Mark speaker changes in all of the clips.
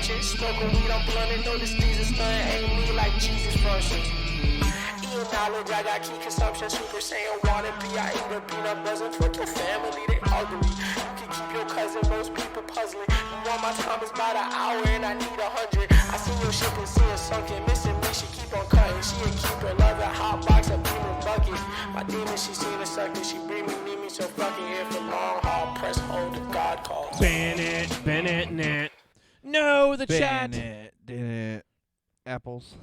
Speaker 1: watching. Smoking weed, I'm blunting. Notice Jesus stunting. Ain't me like Jesus functions. Eating knowledge, I got key consumption. Super Saiyan water, I eat a peanut buzzing. Fuck your family, they ugly. You can keep your cousin, most people puzzling. You want my time is by the hour and I need 100. I see your ship and see it sunken. Missing me, she keep on cutting. She a keeper, love a hot box, a demon bucket. My demon, she seen a sucker. She bring me, need me, so fucking here for long haul. Press hold to God calls.
Speaker 2: Bennett, Nat. No, the chat.
Speaker 3: Bennett. Apples.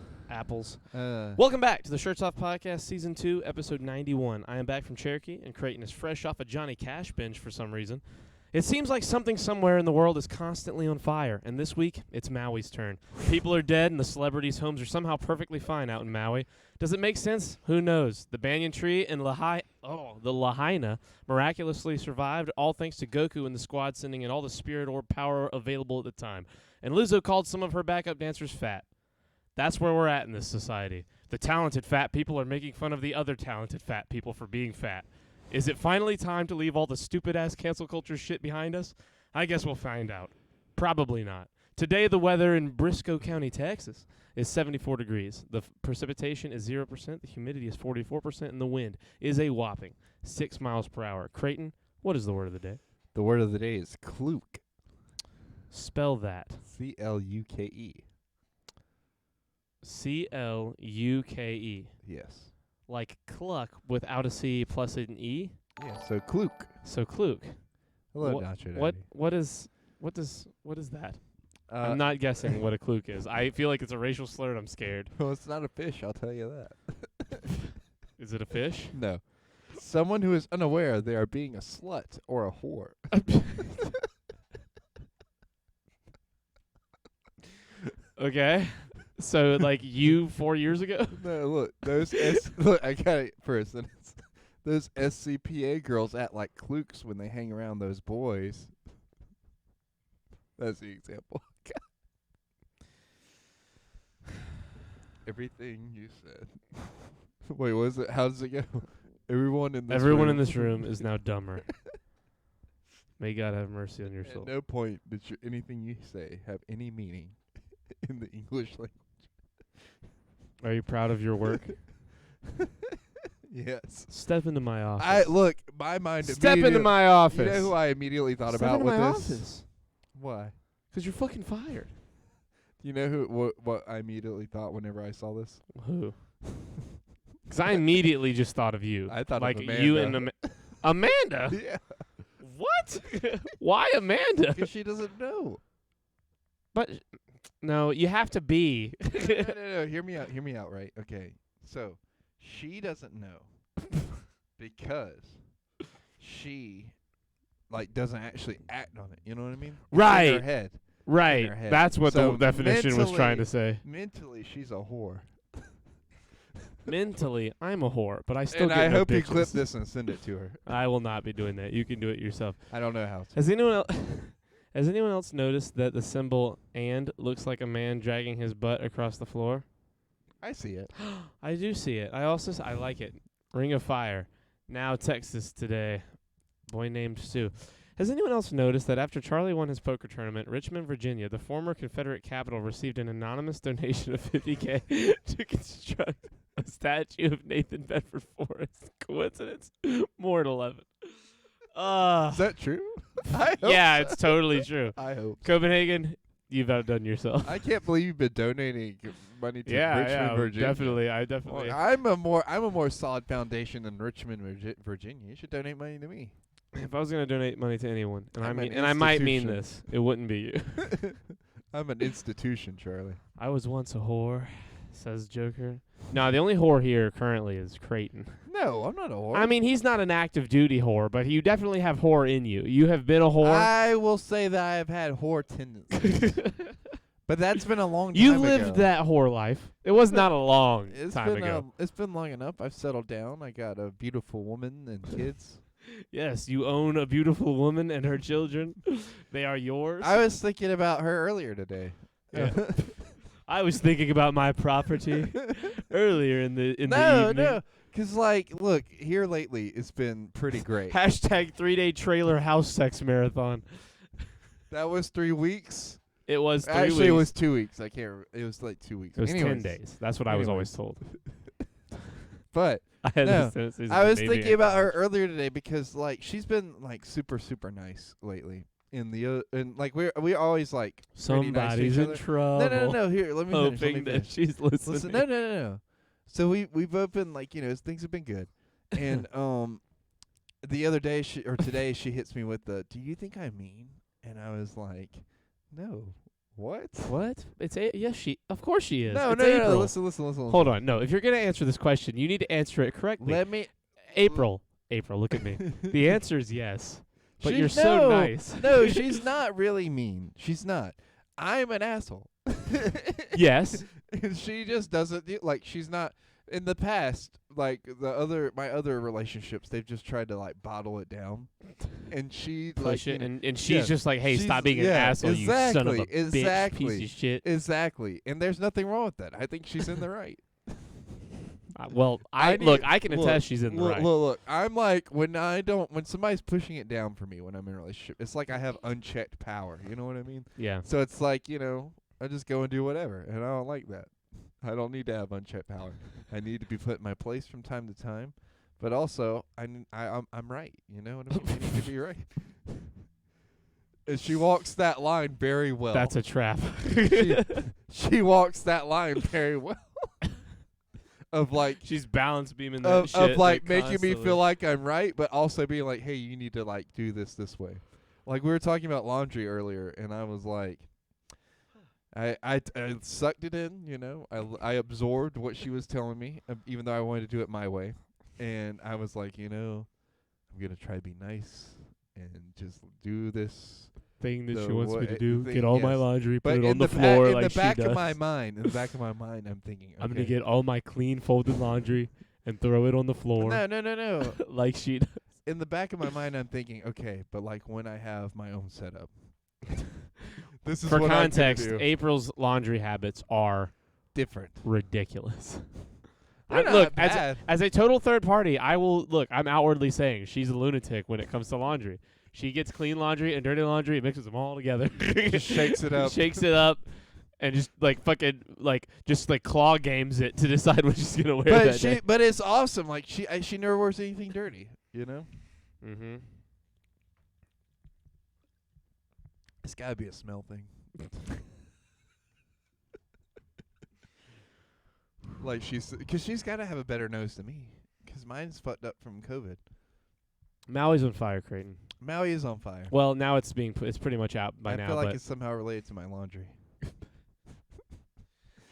Speaker 2: Welcome back to the Shirts Off Podcast, Season 2, Episode 91. I am back from Cherokee, and Creighton is fresh off a Johnny Cash binge for some reason. It seems like something somewhere in the world is constantly on fire, and this week, it's Maui's turn. People are dead, and the celebrities' homes are somehow perfectly fine out in Maui. Does it make sense? Who knows? The banyan tree and the Lahaina miraculously survived, all thanks to Goku and the squad sending in all the spirit orb power available at the time. And Lizzo called some of her backup dancers fat. That's where we're at in this society. The talented fat people are making fun of the other talented fat people for being fat. Is it finally time to leave all the stupid-ass cancel culture shit behind us? I guess we'll find out. Probably not. Today, the weather in Briscoe County, Texas, is 74 degrees. The precipitation is 0%, the humidity is 44%, and the wind is a whopping 6 miles per hour. Creighton, what is the word of the day?
Speaker 3: The word of the day is cluke.
Speaker 2: Spell that.
Speaker 3: C-L-U-K-E.
Speaker 2: C-L-U-K-E.
Speaker 3: Yes.
Speaker 2: Like cluck without a C plus an E?
Speaker 3: Yeah, so cluke.
Speaker 2: So cluke.
Speaker 3: Hello, Nacho
Speaker 2: What
Speaker 3: Daddy.
Speaker 2: what is that? I'm not guessing what a cluke is. I feel like it's a racial slur and I'm scared.
Speaker 3: Well, it's not a fish, I'll tell you that.
Speaker 2: Is it a fish?
Speaker 3: No. Someone who is unaware they are being a slut or a whore.
Speaker 2: Okay. So, like, you 4 years ago?
Speaker 3: No, look, look, I got it for a sentence. Those SCPA girls act like klukes when they hang around those boys. That's the example. Everything you said. Wait, what is it? How does it go? Everyone in this
Speaker 2: room is now dumber. May God have mercy on your soul.
Speaker 3: At no point did anything you say have any meaning in the English language.
Speaker 2: Are you proud of your work?
Speaker 3: Yes.
Speaker 2: Step into my office.
Speaker 3: Look, my mind.
Speaker 2: Step into my office.
Speaker 3: You know who I immediately thought
Speaker 2: Step
Speaker 3: about
Speaker 2: into
Speaker 3: with
Speaker 2: my
Speaker 3: this?
Speaker 2: office.
Speaker 3: Why?
Speaker 2: Because you're fucking fired.
Speaker 3: You know what I immediately thought whenever I saw this?
Speaker 2: Who? Because I immediately just thought of you.
Speaker 3: I thought
Speaker 2: like
Speaker 3: of Amanda.
Speaker 2: you and Amanda.
Speaker 3: Yeah.
Speaker 2: What? Why Amanda?
Speaker 3: Because she doesn't know.
Speaker 2: But no, you have to be.
Speaker 3: No. Hear me out. Right? Okay. So she doesn't know because she doesn't actually act on it. You know what I mean? It's
Speaker 2: Right.
Speaker 3: in her head.
Speaker 2: Right.
Speaker 3: In her head.
Speaker 2: That's what
Speaker 3: So
Speaker 2: the definition was trying to say.
Speaker 3: Mentally, she's a whore.
Speaker 2: Mentally, I'm a whore, but I still
Speaker 3: And
Speaker 2: get
Speaker 3: I
Speaker 2: no
Speaker 3: hope you
Speaker 2: bitches.
Speaker 3: clip this and send it to her.
Speaker 2: I will not be doing that. You can do it yourself.
Speaker 3: I don't know how to.
Speaker 2: Has anyone else noticed that the symbol "and" looks like a man dragging his butt across the floor?
Speaker 3: I see it.
Speaker 2: I do see it. I like it. Ring of Fire. Now Texas today. Boy named Sue. Has anyone else noticed that after Charlie won his poker tournament, Richmond, Virginia, the former Confederate capital, received an anonymous donation of $50,000 to construct a statue of Nathan Bedford Forrest? Coincidence? More at 11.
Speaker 3: Is that true? I hope
Speaker 2: Yeah,
Speaker 3: so.
Speaker 2: it's totally true.
Speaker 3: I hope.
Speaker 2: Copenhagen, you've outdone yourself.
Speaker 3: I can't believe you've been donating money to Richmond, Virginia.
Speaker 2: Definitely. I definitely.
Speaker 3: Well, I'm a more solid foundation than Richmond, Virginia. You should donate money to me.
Speaker 2: If I was going to donate money to anyone, and
Speaker 3: I'm an
Speaker 2: I might mean
Speaker 3: institution.
Speaker 2: this, it wouldn't be you.
Speaker 3: I'm an institution, Charlie.
Speaker 2: I was once a whore, says Joker. No, the only whore here currently is Creighton.
Speaker 3: No, I'm not a whore.
Speaker 2: I mean, he's not an active duty whore, but you definitely have whore in you. You have been a whore.
Speaker 3: I will say that I have had whore tendencies. But that's been a long time
Speaker 2: You
Speaker 3: ago.
Speaker 2: lived that whore life. It was not a long
Speaker 3: It's
Speaker 2: time
Speaker 3: been
Speaker 2: ago.
Speaker 3: It's been long enough. I've settled down. I got a beautiful woman and kids.
Speaker 2: Yes, you own a beautiful woman and her children. They are yours.
Speaker 3: I was thinking about her earlier today.
Speaker 2: Yeah. I was thinking about my property earlier in the evening.
Speaker 3: No. Because, look, here lately, it's been pretty great.
Speaker 2: Hashtag 3-day trailer house sex marathon.
Speaker 3: That was 3 weeks.
Speaker 2: It was 3
Speaker 3: Actually,
Speaker 2: weeks.
Speaker 3: it was 2 weeks. I can't remember. It was like 2 weeks.
Speaker 2: It was 10
Speaker 3: Anyways.
Speaker 2: days. That's what I was always told.
Speaker 3: But
Speaker 2: I had
Speaker 3: no,
Speaker 2: this tendency to
Speaker 3: I was
Speaker 2: maybe
Speaker 3: thinking about her earlier today because like she's been like super nice lately. In the and like we always like pretty nice to
Speaker 2: somebody's
Speaker 3: each
Speaker 2: in
Speaker 3: other.
Speaker 2: trouble.
Speaker 3: No. Here, let me finish.
Speaker 2: Hoping that she's listening.
Speaker 3: Listen, no. So we've both been like things have been good, and the other day today she hits me with the, "Do you think I'm mean?" And I was like, "No, what?
Speaker 2: What? Yes, of course she is.
Speaker 3: No,
Speaker 2: It's
Speaker 3: no.
Speaker 2: April.
Speaker 3: Listen.
Speaker 2: Hold on. No, if you're gonna answer this question, you need to answer it correctly.
Speaker 3: Let me.
Speaker 2: April, look at me. The answer is yes. But you're so
Speaker 3: no,
Speaker 2: nice.
Speaker 3: No, she's not really mean. She's not. I'm an asshole.
Speaker 2: Yes.
Speaker 3: And she just doesn't like. She's not. In the past, like my other relationships, they've just tried to like bottle it down, and she
Speaker 2: Push
Speaker 3: like
Speaker 2: it, and she's just like, "Hey, stop being an asshole, you son of a bitch, piece of shit."
Speaker 3: Exactly. And there's nothing wrong with that. I think she's in the right.
Speaker 2: I can attest she's in the right.
Speaker 3: Look. I'm like when somebody's pushing it down for me when I'm in a relationship, it's like I have unchecked power. You know what I mean?
Speaker 2: Yeah.
Speaker 3: So it's like I just go and do whatever, and I don't like that. I don't need to have unchecked power. I need to be put in my place from time to time, but also I'm right. You know what I mean? I need to be right. And she walks that line very well.
Speaker 2: That's a trap.
Speaker 3: she walks that line very well. Of like
Speaker 2: she's balance beaming that shit.
Speaker 3: Of like making
Speaker 2: constantly.
Speaker 3: me feel like I'm right, but also being like, hey, you need to like do this way. Like we were talking about laundry earlier, and I was like, I sucked it in, I absorbed what she was telling me, even though I wanted to do it my way, and I was like, I'm gonna try to be nice and just do this
Speaker 2: thing that she wants me to do.
Speaker 3: Thing,
Speaker 2: Get all my laundry, put it on the floor like she does.
Speaker 3: In the back of my mind, I'm thinking, okay.
Speaker 2: I'm gonna get all my clean folded laundry and throw it on the floor.
Speaker 3: No.
Speaker 2: Like she does.
Speaker 3: In the back of my mind, I'm thinking, okay, but like when I have my own setup. This is
Speaker 2: for
Speaker 3: what
Speaker 2: context.
Speaker 3: I'm gonna do.
Speaker 2: April's laundry habits are
Speaker 3: different,
Speaker 2: ridiculous.
Speaker 3: Look,
Speaker 2: as a total third party, I'm outwardly saying she's a lunatic when it comes to laundry. She gets clean laundry and dirty laundry and mixes them all together.
Speaker 3: Just shakes it up.
Speaker 2: Shakes it up. And just claw games it to decide what she's gonna wear that day.
Speaker 3: But it's awesome. Like she never wears anything dirty.
Speaker 2: Mm-hmm.
Speaker 3: It's gotta be a smell thing. Like because she's gotta have a better nose than me. Because mine's fucked up from COVID.
Speaker 2: Maui's on fire, Creighton.
Speaker 3: Maui is on fire.
Speaker 2: Well, now it's pretty much out by now.
Speaker 3: I feel like it's somehow related to my laundry.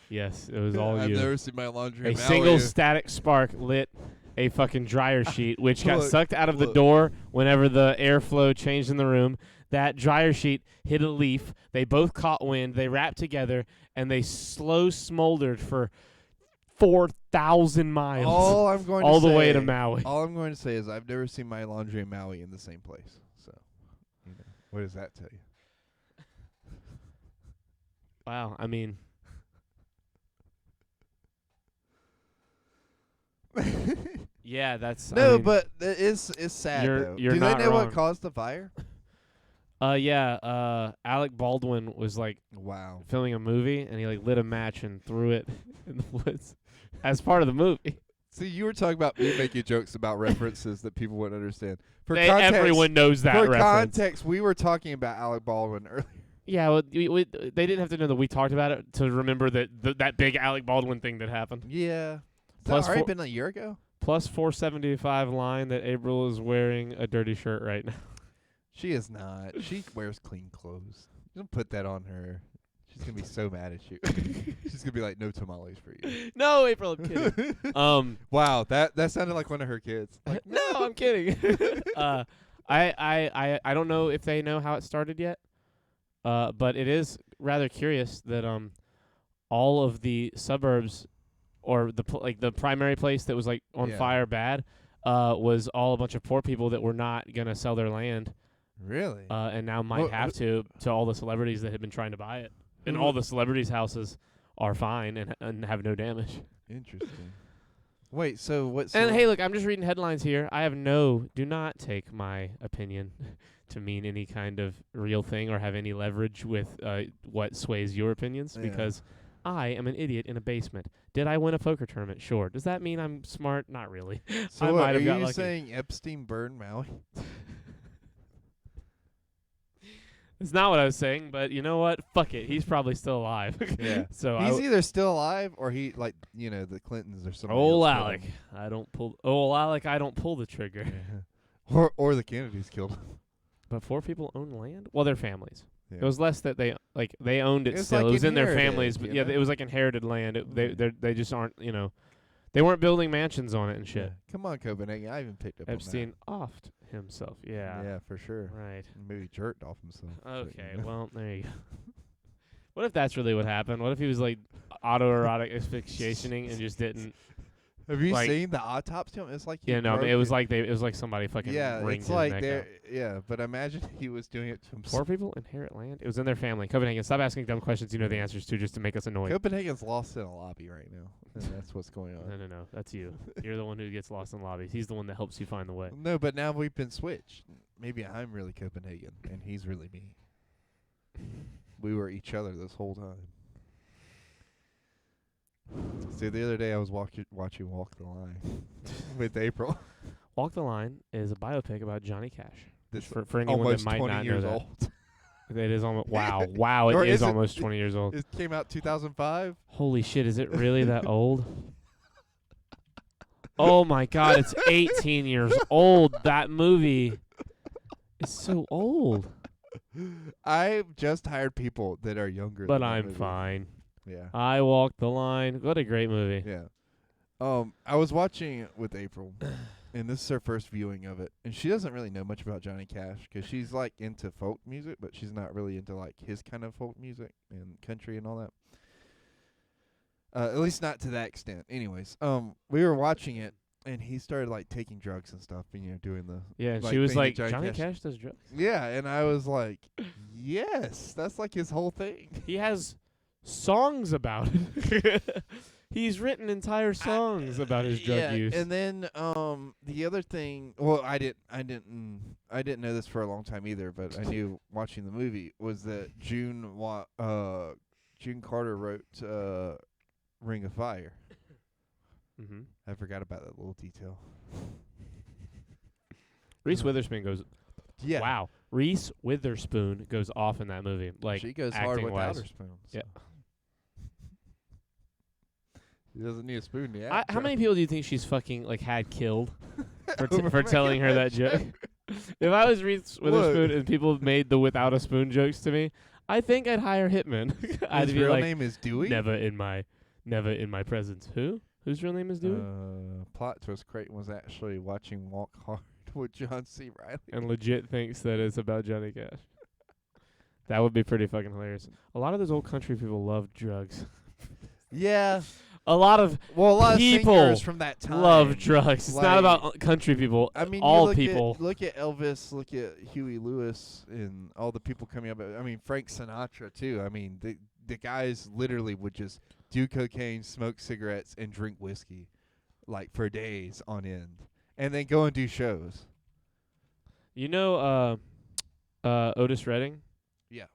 Speaker 2: Yes, it was all
Speaker 3: I've
Speaker 2: you.
Speaker 3: never seen my laundry.
Speaker 2: A single static spark lit a fucking dryer sheet, which got sucked out of the door whenever the airflow changed in the room. That dryer sheet hit a leaf. They both caught wind. They wrapped together, and they slow smoldered for 4,000 miles. All the way to Maui.
Speaker 3: All I'm going to say is I've never seen my laundry and Maui in the same place. So, what does that tell you?
Speaker 2: Wow, I mean. Yeah, that's
Speaker 3: but it's sad though.
Speaker 2: You're
Speaker 3: Do
Speaker 2: not
Speaker 3: they know
Speaker 2: wrong.
Speaker 3: what caused the fire?
Speaker 2: Alec Baldwin was filming a movie, and he lit a match and threw it in the woods as part of the movie.
Speaker 3: See, you were talking about me making jokes about references that people wouldn't understand.
Speaker 2: Everyone knows that reference.
Speaker 3: For context, we were talking about Alec Baldwin earlier.
Speaker 2: Yeah, well, they didn't have to know that we talked about it to remember that big Alec Baldwin thing that happened.
Speaker 3: Yeah.
Speaker 2: Plus
Speaker 3: already been a year ago?
Speaker 2: Plus 475 line that April is wearing a dirty shirt right now.
Speaker 3: She is not. She wears clean clothes. Don't put that on her. She's going to be so mad at you. She's going to be like, no tamales for you.
Speaker 2: No, April, I'm kidding.
Speaker 3: Wow, that sounded like one of her kids. Like,
Speaker 2: no, I'm kidding. I don't know if they know how it started yet. But it is rather curious that all of the suburbs or the primary place that was on fire bad was all a bunch of poor people that were not going to sell their land.
Speaker 3: Really?
Speaker 2: And now might have to all the celebrities that had been trying to buy it. And all the celebrities' houses are fine and have no damage.
Speaker 3: Interesting. Wait, so what's...
Speaker 2: And hey, look, I'm just reading headlines here. Do not take my opinion to mean any kind of real thing or have any leverage with what sways your opinions because I am an idiot in a basement. Did I win a poker tournament? Sure. Does that mean I'm smart? Not really.
Speaker 3: So
Speaker 2: I might have got
Speaker 3: are you
Speaker 2: lucky.
Speaker 3: saying Epstein burned Maui?
Speaker 2: It's not what I was saying, but you know what? Fuck it. He's probably still alive.
Speaker 3: Yeah.
Speaker 2: So
Speaker 3: He's either still alive or he the Clintons or something.
Speaker 2: Old Alec. I don't pull the trigger.
Speaker 3: Yeah. Or the Kennedys killed him.
Speaker 2: But 4 people own land? Well, their families.
Speaker 3: Yeah.
Speaker 2: It was less that they owned it
Speaker 3: It was
Speaker 2: still.
Speaker 3: like
Speaker 2: It was in their
Speaker 3: inherited,
Speaker 2: families, but
Speaker 3: you know?
Speaker 2: it was like inherited land. They just aren't, they weren't building mansions on it and shit.
Speaker 3: Yeah. Come on, Copenhagen. I even picked up
Speaker 2: Epstein offed himself.
Speaker 3: on that.
Speaker 2: Yeah.
Speaker 3: Yeah, for sure.
Speaker 2: Right.
Speaker 3: Maybe jerked off himself.
Speaker 2: Okay. Well, there you go. What if that's really what happened? What if he was like autoerotic asphyxiationing and just didn't?
Speaker 3: Have you
Speaker 2: like-
Speaker 3: seen the autopsy? It's like he
Speaker 2: Yeah, no. I mean,
Speaker 3: broke
Speaker 2: it was like somebody fucking
Speaker 3: yeah,
Speaker 2: wringed
Speaker 3: it's
Speaker 2: his
Speaker 3: like
Speaker 2: neck
Speaker 3: they're
Speaker 2: out.
Speaker 3: yeah. But imagine he was doing it to
Speaker 2: 4
Speaker 3: himself.
Speaker 2: people inherit land. It was in their family. Copenhagen, stop asking dumb questions you know the answers to just to make us annoyed.
Speaker 3: Copenhagen's lost in a lobby right now, and that's what's going on.
Speaker 2: No. That's you. You're the one who gets lost in lobbies. He's the one that helps you find the way.
Speaker 3: No, but now we've been switched. Maybe I'm really Copenhagen, and he's really me. We were each other this whole time. See, the other day I was watching Walk the Line with April.
Speaker 2: Walk the Line is a biopic about Johnny Cash.
Speaker 3: This
Speaker 2: For anyone
Speaker 3: almost
Speaker 2: that might
Speaker 3: 20
Speaker 2: not
Speaker 3: years
Speaker 2: know that.
Speaker 3: old.
Speaker 2: It is almost wow.
Speaker 3: Or
Speaker 2: It is
Speaker 3: is it-
Speaker 2: almost 20 years old.
Speaker 3: It came out 2005.
Speaker 2: Holy shit! Is it really that old? Oh my god! It's 18 years old. That movie is so old.
Speaker 3: I've just hired people that are younger.
Speaker 2: But
Speaker 3: than that
Speaker 2: I'm
Speaker 3: movie.
Speaker 2: fine.
Speaker 3: Yeah.
Speaker 2: I Walked the Line. What a great movie.
Speaker 3: Yeah. I was watching it with April, and this is her first viewing of it, and she doesn't really know much about Johnny Cash because she's like into folk music, but she's not really into like his kind of folk music and country and all that. At least not to that extent. Anyways, we were watching it, and he started like taking drugs and stuff, and doing the
Speaker 2: Yeah, and
Speaker 3: like
Speaker 2: she was
Speaker 3: thing that
Speaker 2: like,
Speaker 3: Johnny
Speaker 2: Johnny
Speaker 3: Cash-
Speaker 2: Cash does drugs.
Speaker 3: Yeah, and I was like, yes, that's like his whole thing.
Speaker 2: He has songs about it. He's written entire songs about his drug use.
Speaker 3: And then the other thing, well, I didn't know this for a long time either, but I knew watching the movie was that June Carter wrote Ring of Fire.
Speaker 2: Mm-hmm.
Speaker 3: I forgot about that little detail.
Speaker 2: Reese Witherspoon goes.
Speaker 3: Yeah.
Speaker 2: Wow. Reese Witherspoon goes off in that movie. Like
Speaker 3: she goes hard without
Speaker 2: acting-wise.
Speaker 3: her spoon. So.
Speaker 2: Yeah.
Speaker 3: She doesn't need a spoon to act.
Speaker 2: How many people do you think she's fucking like had killed for
Speaker 3: Oh
Speaker 2: for
Speaker 3: my
Speaker 2: telling her that
Speaker 3: gosh.
Speaker 2: joke? If I was Reese Witherspoon and people made the without a spoon jokes to me, I think I'd hire hitmen. I'd
Speaker 3: His
Speaker 2: be
Speaker 3: real
Speaker 2: like,
Speaker 3: name is Dewey.
Speaker 2: never in my presence. Who? Whose real name is Dewey?
Speaker 3: Plot twist: Creighton was actually watching Walk Hard with John C. Reilly.
Speaker 2: And legit thinks that it's about Johnny Cash. That would be pretty fucking hilarious. A lot of those old country people love drugs.
Speaker 3: Yeah.
Speaker 2: A lot of people
Speaker 3: of singers from that time
Speaker 2: love drugs. It's not
Speaker 3: Like-
Speaker 2: about country people.
Speaker 3: I mean,
Speaker 2: all
Speaker 3: you look
Speaker 2: people.
Speaker 3: Look at Elvis. Look at Huey Lewis and all the people coming up. I mean, Frank Sinatra too. I mean, the guys literally would just do cocaine, smoke cigarettes, and drink whiskey, like for days on end, and then go and do shows.
Speaker 2: You know, Otis Redding.
Speaker 3: Yeah.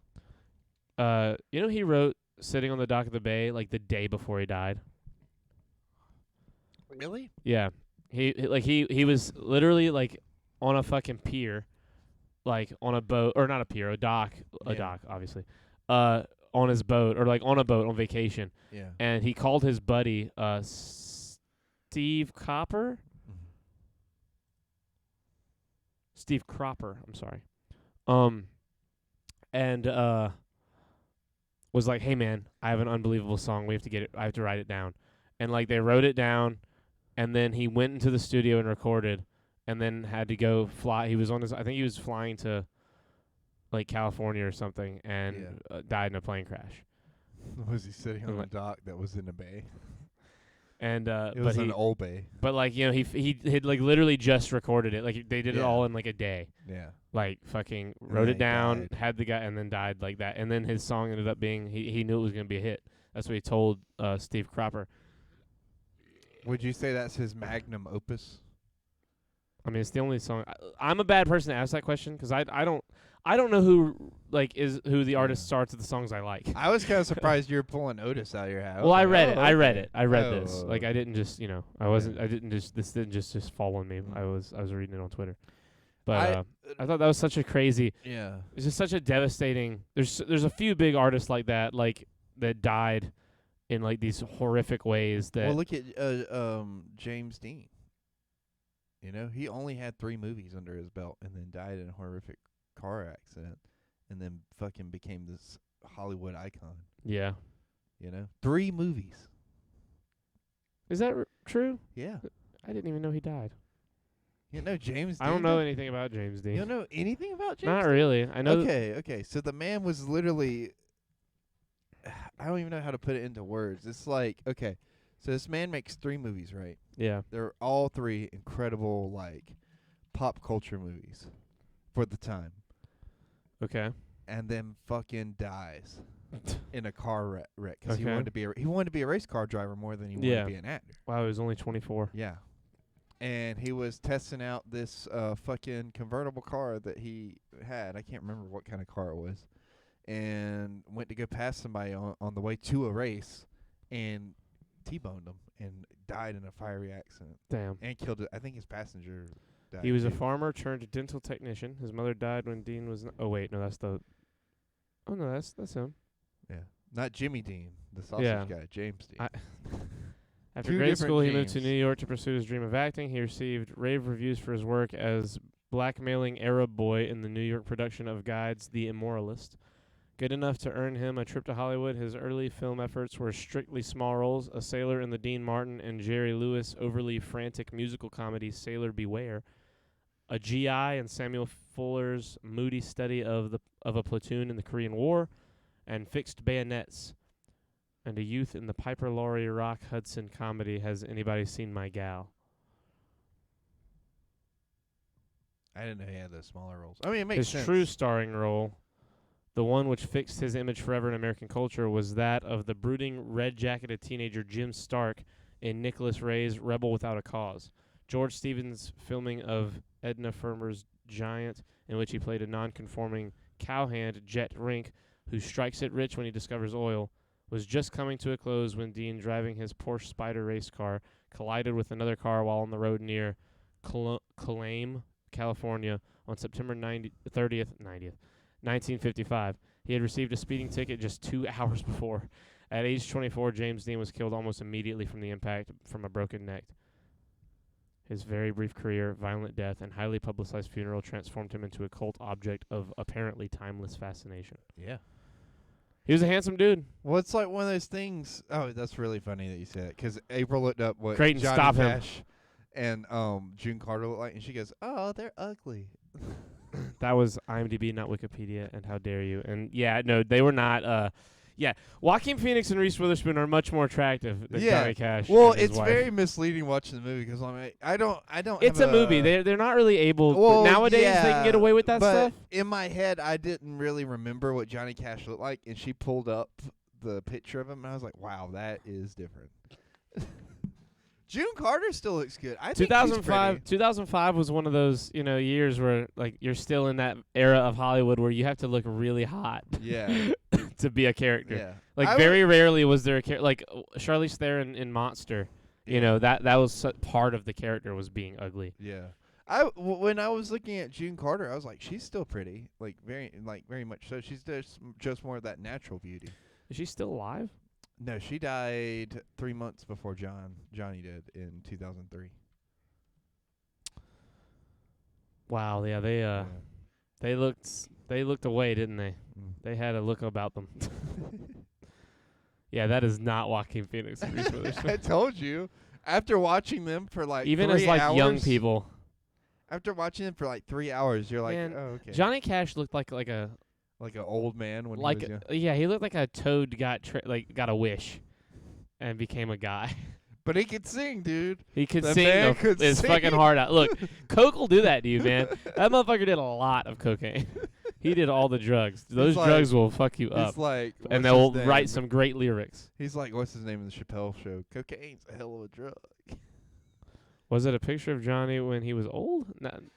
Speaker 2: You know he wrote "Sitting on the Dock of the Bay" like the day before he died.
Speaker 3: Really?
Speaker 2: Yeah, he was literally like on a fucking pier, like on a boat or not a pier, a dock, obviously, on his boat or like on a boat on vacation,
Speaker 3: Yeah.
Speaker 2: and he called his buddy, Steve Cropper. Steve Cropper, I'm sorry. And was like, "Hey man, I have an unbelievable song. We have to get it. I have to write it down." And like they wrote it down, and then he went into the studio and recorded, and then had to go fly. He was on his. I think he was flying to, like California or something, and died in a plane crash.
Speaker 3: Was he sitting on a
Speaker 2: Like-
Speaker 3: dock that was in a bay?
Speaker 2: And
Speaker 3: It
Speaker 2: but
Speaker 3: was
Speaker 2: he,
Speaker 3: an old bay.
Speaker 2: but like he had like literally just recorded it. Like they did it
Speaker 3: Yeah.
Speaker 2: all in like a day.
Speaker 3: Yeah.
Speaker 2: Like fucking
Speaker 3: And
Speaker 2: wrote
Speaker 3: then
Speaker 2: it
Speaker 3: he
Speaker 2: down,
Speaker 3: died.
Speaker 2: had the guy, and then died like that. And then his song ended up being he knew it was gonna be a hit. That's what he told Steve Cropper.
Speaker 3: Would you say that's his magnum opus?
Speaker 2: I mean, it's the only song. I'm a bad person to ask that question because I don't I don't know who the artists are to the songs I like.
Speaker 3: I was kind of surprised you were pulling Otis out of your hat.
Speaker 2: Well, I read it. I read
Speaker 3: okay.
Speaker 2: it. I read
Speaker 3: Oh.
Speaker 2: this. Like I didn't just, I wasn't. I didn't just. This didn't just fall on me.
Speaker 3: Mm.
Speaker 2: I was reading it on Twitter. But I thought that was such a crazy.
Speaker 3: Yeah.
Speaker 2: It's just such a devastating. There's a few big artists like that, that died in like these horrific ways. That
Speaker 3: Well, look at James Dean. You know, he only had 3 movies under his belt and then died in a horrific car accident and then fucking became this Hollywood icon.
Speaker 2: Yeah.
Speaker 3: You know? 3 movies.
Speaker 2: Is that true?
Speaker 3: Yeah.
Speaker 2: I didn't even know he died.
Speaker 3: You know James Dean?
Speaker 2: I don't know anything about James Dean.
Speaker 3: You don't know anything about James
Speaker 2: Not
Speaker 3: Dean?
Speaker 2: really. I know.
Speaker 3: Okay. So the man was literally, I don't even know how to put it into words. It's like, okay, so this man makes 3 movies, right?
Speaker 2: Yeah.
Speaker 3: They're all 3 incredible, like, pop culture movies for the time.
Speaker 2: Okay.
Speaker 3: And then fucking dies in a car wreck because he
Speaker 2: Okay.
Speaker 3: wanted to be a race car driver more than he wanted to be an actor.
Speaker 2: Wow, he was only 24.
Speaker 3: Yeah. And he was testing out this fucking convertible car that he had. I can't remember what kind of car it was. And went to go pass somebody on the way to a race and T-boned him and died in a fiery accident.
Speaker 2: Damn.
Speaker 3: And killed, I think his passenger died.
Speaker 2: He was a
Speaker 3: too.
Speaker 2: farmer turned dental technician. His mother died when Dean was. Oh wait, no, that's the. Oh no, that's him.
Speaker 3: Yeah. Not Jimmy Dean, the sausage
Speaker 2: Yeah.
Speaker 3: guy, James Dean.
Speaker 2: After
Speaker 3: 2
Speaker 2: grade
Speaker 3: different
Speaker 2: school, he moved to
Speaker 3: James.
Speaker 2: New York to pursue his dream of acting. He received rave reviews for his work as blackmailing Arab boy in the New York production of Guide's The Immoralist. Good enough to earn him a trip to Hollywood, his early film efforts were strictly small roles, a sailor in the Dean Martin and Jerry Lewis overly frantic musical comedy Sailor Beware, a GI in Samuel Fuller's moody study of a platoon in the Korean War, and Fixed Bayonets, and a youth in the Piper Laurie Rock Hudson comedy Has Anybody Seen My Gal?
Speaker 3: I didn't know he had those smaller roles. I mean, it makes
Speaker 2: His
Speaker 3: sense.
Speaker 2: true starring role, the one which fixed his image forever in American culture, was that of the brooding, red-jacketed teenager Jim Stark in Nicholas Ray's Rebel Without a Cause. George Stevens' filming of Edna Ferber's Giant, in which he played a non-conforming cowhand, Jet Rink, who strikes it rich when he discovers oil, was just coming to a close when Dean, driving his Porsche Spider race car, collided with another car while on the road near Calame, California, on September 30th, 1955. He had received a speeding ticket just 2 hours before. At age 24, James Dean was killed almost immediately from the impact from a broken neck. His very brief career, violent death, and highly publicized funeral transformed him into a cult object of apparently timeless fascination.
Speaker 3: Yeah.
Speaker 2: He was a handsome dude.
Speaker 3: Well, it's like one of those things. Oh, that's really funny that you said it, because April looked up what
Speaker 2: Creighton,
Speaker 3: Johnny
Speaker 2: stop him.
Speaker 3: Cash and June Carter look like, and she goes, "Oh, they're ugly."
Speaker 2: That was IMDb, not Wikipedia, and how dare you. And yeah, no, they were not. Yeah, Joaquin Phoenix and Reese Witherspoon are much more attractive than Johnny Cash.
Speaker 3: Well,
Speaker 2: and his
Speaker 3: it's
Speaker 2: wife.
Speaker 3: very misleading watching the movie because I don't.
Speaker 2: It's
Speaker 3: have
Speaker 2: a movie. They're not really able.
Speaker 3: Well,
Speaker 2: nowadays, they
Speaker 3: yeah,
Speaker 2: can get away with that
Speaker 3: but
Speaker 2: stuff.
Speaker 3: in my head, I didn't really remember what Johnny Cash looked like, and she pulled up the picture of him, and I was like, "Wow, that is different." June Carter still looks good. I think she's pretty.
Speaker 2: 2005 was one of those years where like you're still in that era of Hollywood where you have to look really hot.
Speaker 3: Yeah.
Speaker 2: To be a character.
Speaker 3: Yeah.
Speaker 2: Like very rarely was there a character like Charlize Theron in Monster. You know that was part of the character was being ugly.
Speaker 3: Yeah. When I was looking at June Carter, I was like, she's still pretty, very much so. She's just more of that natural beauty.
Speaker 2: Is she still alive?
Speaker 3: No, she died 3 months before Johnny did in 2003.
Speaker 2: Wow. Yeah. They looked away, didn't they?
Speaker 3: Mm.
Speaker 2: They had a look about them. Yeah, that is not Joaquin Phoenix. And Reese
Speaker 3: I
Speaker 2: Witherspoon.
Speaker 3: told you. After watching them for
Speaker 2: Even
Speaker 3: 3
Speaker 2: as like
Speaker 3: hours,
Speaker 2: young people.
Speaker 3: After watching them for 3 hours, you're like,
Speaker 2: Man,
Speaker 3: oh, okay.
Speaker 2: Johnny Cash looked like
Speaker 3: Like an old man when he was young.
Speaker 2: yeah, he looked like a toad got a wish and became a guy.
Speaker 3: But he could sing, dude.
Speaker 2: He could
Speaker 3: That
Speaker 2: sing
Speaker 3: man could
Speaker 2: his
Speaker 3: sing.
Speaker 2: fucking heart out. Look, coke will do that to you, man. That motherfucker did a lot of cocaine. He did all the drugs. Those drugs will fuck you up.
Speaker 3: He's like,
Speaker 2: And
Speaker 3: what's
Speaker 2: they'll
Speaker 3: his name?
Speaker 2: write some great lyrics.
Speaker 3: He's like, what's his name in the Chappelle Show? Cocaine's a hell of a drug.
Speaker 2: Was it a picture of Johnny when he was old?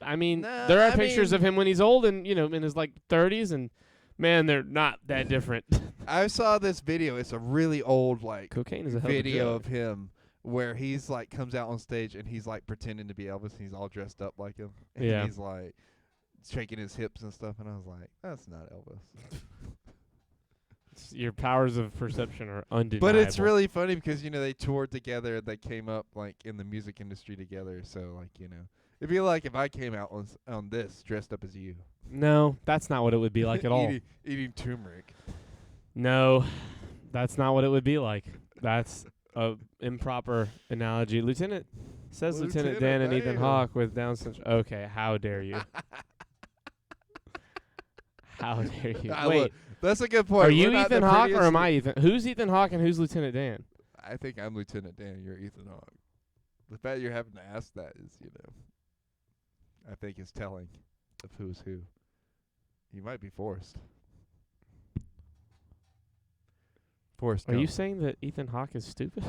Speaker 2: I mean,
Speaker 3: No,
Speaker 2: there are
Speaker 3: I
Speaker 2: pictures
Speaker 3: mean-
Speaker 2: of him when he's old and, in his, 30s, and, man, they're not that different.
Speaker 3: I saw this video. It's a really old,
Speaker 2: Cocaine is a hell of a
Speaker 3: video
Speaker 2: drug.
Speaker 3: of him where he's, comes out on stage and he's, pretending to be Elvis. And he's all dressed up like him. And
Speaker 2: Yeah.
Speaker 3: he's, shaking his hips and stuff. And I was like, that's not Elvis.
Speaker 2: Your powers of perception are undeniable.
Speaker 3: But it's really funny because, they toured together. They came up, in the music industry together. So, it'd be like if I came out on this dressed up as you.
Speaker 2: No, that's not what it would be like at all.
Speaker 3: Eating turmeric.
Speaker 2: No, that's not what it would be like. That's a improper analogy. Lieutenant Dan and Ethan
Speaker 3: Dan.
Speaker 2: Hawke with Down syndrome. Okay, how dare you? How dare you? Wait,
Speaker 3: That's a good point.
Speaker 2: are
Speaker 3: We're
Speaker 2: you
Speaker 3: not
Speaker 2: Ethan
Speaker 3: the
Speaker 2: Hawke or
Speaker 3: prettiest-
Speaker 2: am I Ethan? Who's Ethan Hawke and who's Lieutenant Dan?
Speaker 3: I think I'm Lieutenant Dan. You're Ethan Hawke. The fact you're having to ask that is, I think is telling of who's who. You might be Forrest. Forrest.
Speaker 2: Are you saying that Ethan Hawke is stupid?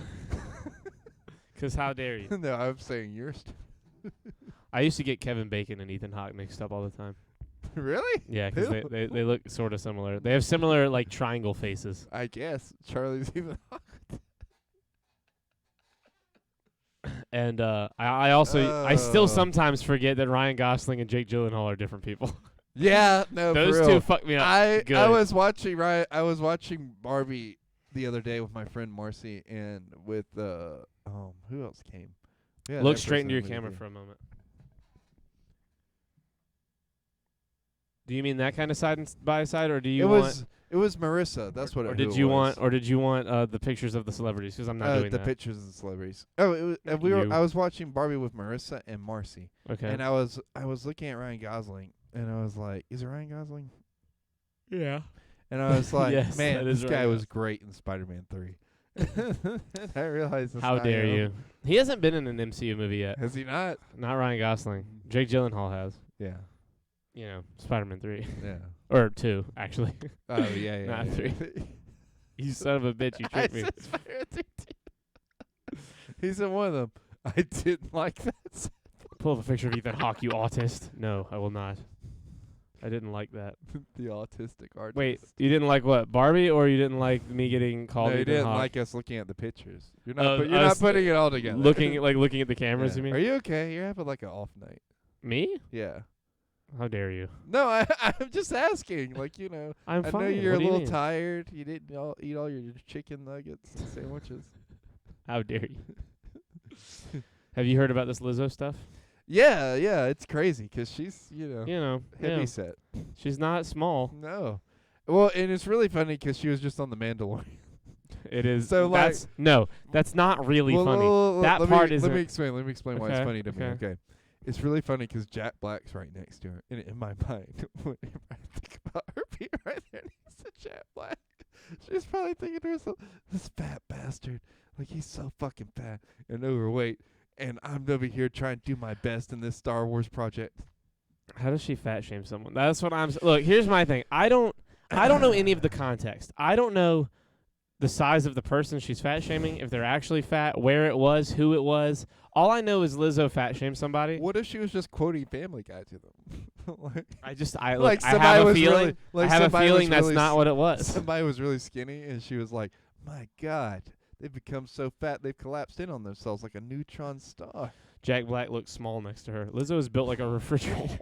Speaker 2: Because how dare you?
Speaker 3: No, I'm saying you're
Speaker 2: I used to get Kevin Bacon and Ethan Hawke mixed up all the time.
Speaker 3: Really?
Speaker 2: Yeah, because
Speaker 3: Who?
Speaker 2: they look sort of similar. They have similar triangle faces.
Speaker 3: I guess Charlie's Ethan Hawke.
Speaker 2: And I still
Speaker 3: Oh.
Speaker 2: sometimes forget that Ryan Gosling and Jake Gyllenhaal are different people.
Speaker 3: Yeah, no,
Speaker 2: Those
Speaker 3: for
Speaker 2: two
Speaker 3: real.
Speaker 2: fuck me up.
Speaker 3: I
Speaker 2: good.
Speaker 3: was watching Barbie the other day with my friend Marcy and with who else came? Yeah,
Speaker 2: Look
Speaker 3: that
Speaker 2: straight
Speaker 3: person
Speaker 2: into your
Speaker 3: in the
Speaker 2: camera
Speaker 3: movie.
Speaker 2: for a moment. Do you mean that kind of side by side, or do you want?
Speaker 3: It was Marissa. That's what.
Speaker 2: Or
Speaker 3: who
Speaker 2: did
Speaker 3: it
Speaker 2: you
Speaker 3: was.
Speaker 2: want the pictures of the celebrities? Because I'm not doing
Speaker 3: the
Speaker 2: that.
Speaker 3: pictures of the celebrities? Oh, it was.
Speaker 2: You.
Speaker 3: I was watching Barbie with Marissa and Marcy,
Speaker 2: Okay.
Speaker 3: and I was looking at Ryan Gosling, and I was like, "Is it Ryan Gosling?"
Speaker 2: Yeah.
Speaker 3: And I was like,
Speaker 2: Yes,
Speaker 3: "Man,
Speaker 2: that
Speaker 3: this
Speaker 2: is
Speaker 3: guy
Speaker 2: Ryan
Speaker 3: was great in Spider-Man 3." I realized. It's
Speaker 2: How
Speaker 3: not
Speaker 2: dare
Speaker 3: him.
Speaker 2: you? He hasn't been in an MCU movie yet.
Speaker 3: Has he not?
Speaker 2: Not Ryan Gosling. Jake Gyllenhaal has.
Speaker 3: Yeah.
Speaker 2: Spider-Man 3
Speaker 3: Yeah.
Speaker 2: or 2 actually.
Speaker 3: Oh yeah.
Speaker 2: Not
Speaker 3: yeah.
Speaker 2: 3. You son of a bitch! You tricked me.
Speaker 3: He said one of them. I didn't like that.
Speaker 2: Pull up a picture of Ethan Hawke, you autist. No, I will not. I didn't like that.
Speaker 3: The autistic artist.
Speaker 2: Wait, you didn't like what? Barbie, or you didn't like me getting called
Speaker 3: No, you
Speaker 2: Ethan
Speaker 3: didn't
Speaker 2: Hawke?
Speaker 3: like us looking at the pictures. You're
Speaker 2: Oh,
Speaker 3: not. You're not
Speaker 2: us
Speaker 3: putting it all together.
Speaker 2: looking at the cameras.
Speaker 3: Yeah.
Speaker 2: You mean
Speaker 3: Are you okay? You're having like an off night.
Speaker 2: me?
Speaker 3: Yeah.
Speaker 2: How dare you?
Speaker 3: No, I'm just asking.
Speaker 2: I'm
Speaker 3: I
Speaker 2: fine.
Speaker 3: know you're
Speaker 2: What
Speaker 3: a
Speaker 2: do you
Speaker 3: little
Speaker 2: mean?
Speaker 3: tired. You didn't eat all your chicken nuggets and sandwiches.
Speaker 2: How dare you? Have you heard about this Lizzo stuff?
Speaker 3: Yeah, it's crazy 'cause she's heavy
Speaker 2: Yeah.
Speaker 3: set.
Speaker 2: She's not small.
Speaker 3: No. Well, and it's really funny 'cause she was just on The Mandalorian.
Speaker 2: It is.
Speaker 3: So,
Speaker 2: that's not really
Speaker 3: Well,
Speaker 2: funny.
Speaker 3: well,
Speaker 2: That
Speaker 3: let
Speaker 2: part
Speaker 3: me,
Speaker 2: isn't.
Speaker 3: Let me explain why it's
Speaker 2: Okay,
Speaker 3: funny to me.
Speaker 2: okay.
Speaker 3: Okay. It's really funny 'cause Jack Black's right next to her. And in my mind, whenever I think about her being right there next to Jack Black, she's probably thinking to herself, this fat bastard. He's so fucking fat and overweight. And I'm over here trying to do my best in this Star Wars project.
Speaker 2: How does she fat shame someone? That's what I'm. Look, here's my thing. I don't know any of the context. I don't know the size of the person she's fat shaming, if they're actually fat, where it was, who it was. All I know is Lizzo fat shamed somebody.
Speaker 3: What if she was just quoting Family Guy to them?
Speaker 2: I
Speaker 3: somebody
Speaker 2: have a
Speaker 3: was
Speaker 2: feeling.
Speaker 3: really, like
Speaker 2: I have a
Speaker 3: somebody was
Speaker 2: feeling that's
Speaker 3: really
Speaker 2: not what it was.
Speaker 3: Somebody was really skinny, and she was like, "My God, they've become so fat they've collapsed in on themselves like a neutron star."
Speaker 2: Jack Black looks small next to her. Lizzo is built like a refrigerator.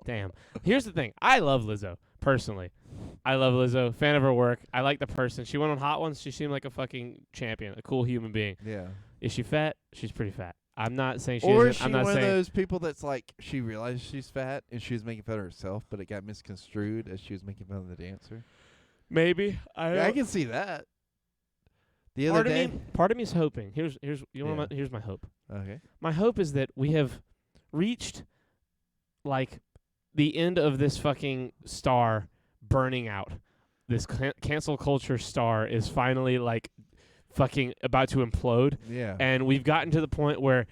Speaker 2: Damn. Here's the thing. I love Lizzo, personally. I love Lizzo. Fan of her work. I like the person. She went on Hot Ones. She seemed like a fucking champion, a cool human being.
Speaker 3: Yeah.
Speaker 2: Is she fat? She's pretty fat. I'm not saying she
Speaker 3: Or
Speaker 2: isn't.
Speaker 3: is she
Speaker 2: I'm not
Speaker 3: one
Speaker 2: saying
Speaker 3: of those people that's like she realized she's fat and she was making fun of herself, but it got misconstrued as she was making fun of the dancer?
Speaker 2: maybe.
Speaker 3: I can see that. The other day.
Speaker 2: Part of me is hoping. Here's my hope.
Speaker 3: Okay.
Speaker 2: My hope is that we have reached like the end of this fucking star burning out. This cancel culture star is finally like fucking about to implode.
Speaker 3: Yeah.
Speaker 2: And we've gotten to the point where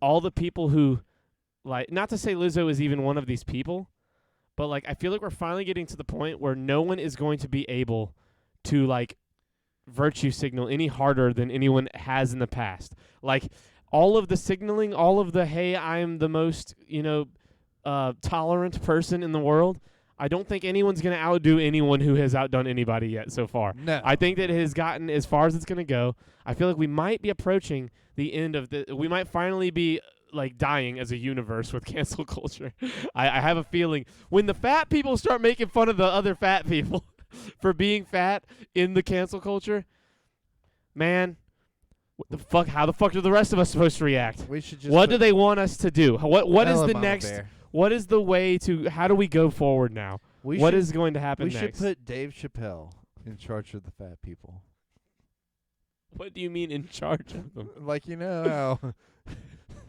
Speaker 2: all the people who, like, not to say Lizzo is even one of these people, but, like, I feel like we're finally getting to the point where no one is going to be able to, like, virtue signal any harder than anyone has in the past. Like, all of the signaling, all of the, hey, I'm the most, tolerant person in the world, I don't think anyone's going to outdo anyone who has outdone anybody yet so far.
Speaker 3: No.
Speaker 2: I think that it has gotten as far as it's going to go. I feel like we might be approaching the end of we might finally be like dying as a universe with cancel culture. I have a feeling when the fat people start making fun of the other fat people for being fat in the cancel culture, man, what the fuck? How the fuck are the rest of us supposed to react?
Speaker 3: We should just
Speaker 2: what do they want us to do? What is the
Speaker 3: Mama
Speaker 2: next?
Speaker 3: Bear.
Speaker 2: What is the way to? How do we go forward now? What is going to happen
Speaker 3: next? We should put Dave Chappelle in charge of the fat people.
Speaker 2: What do you mean in charge of them?
Speaker 3: Like, you know how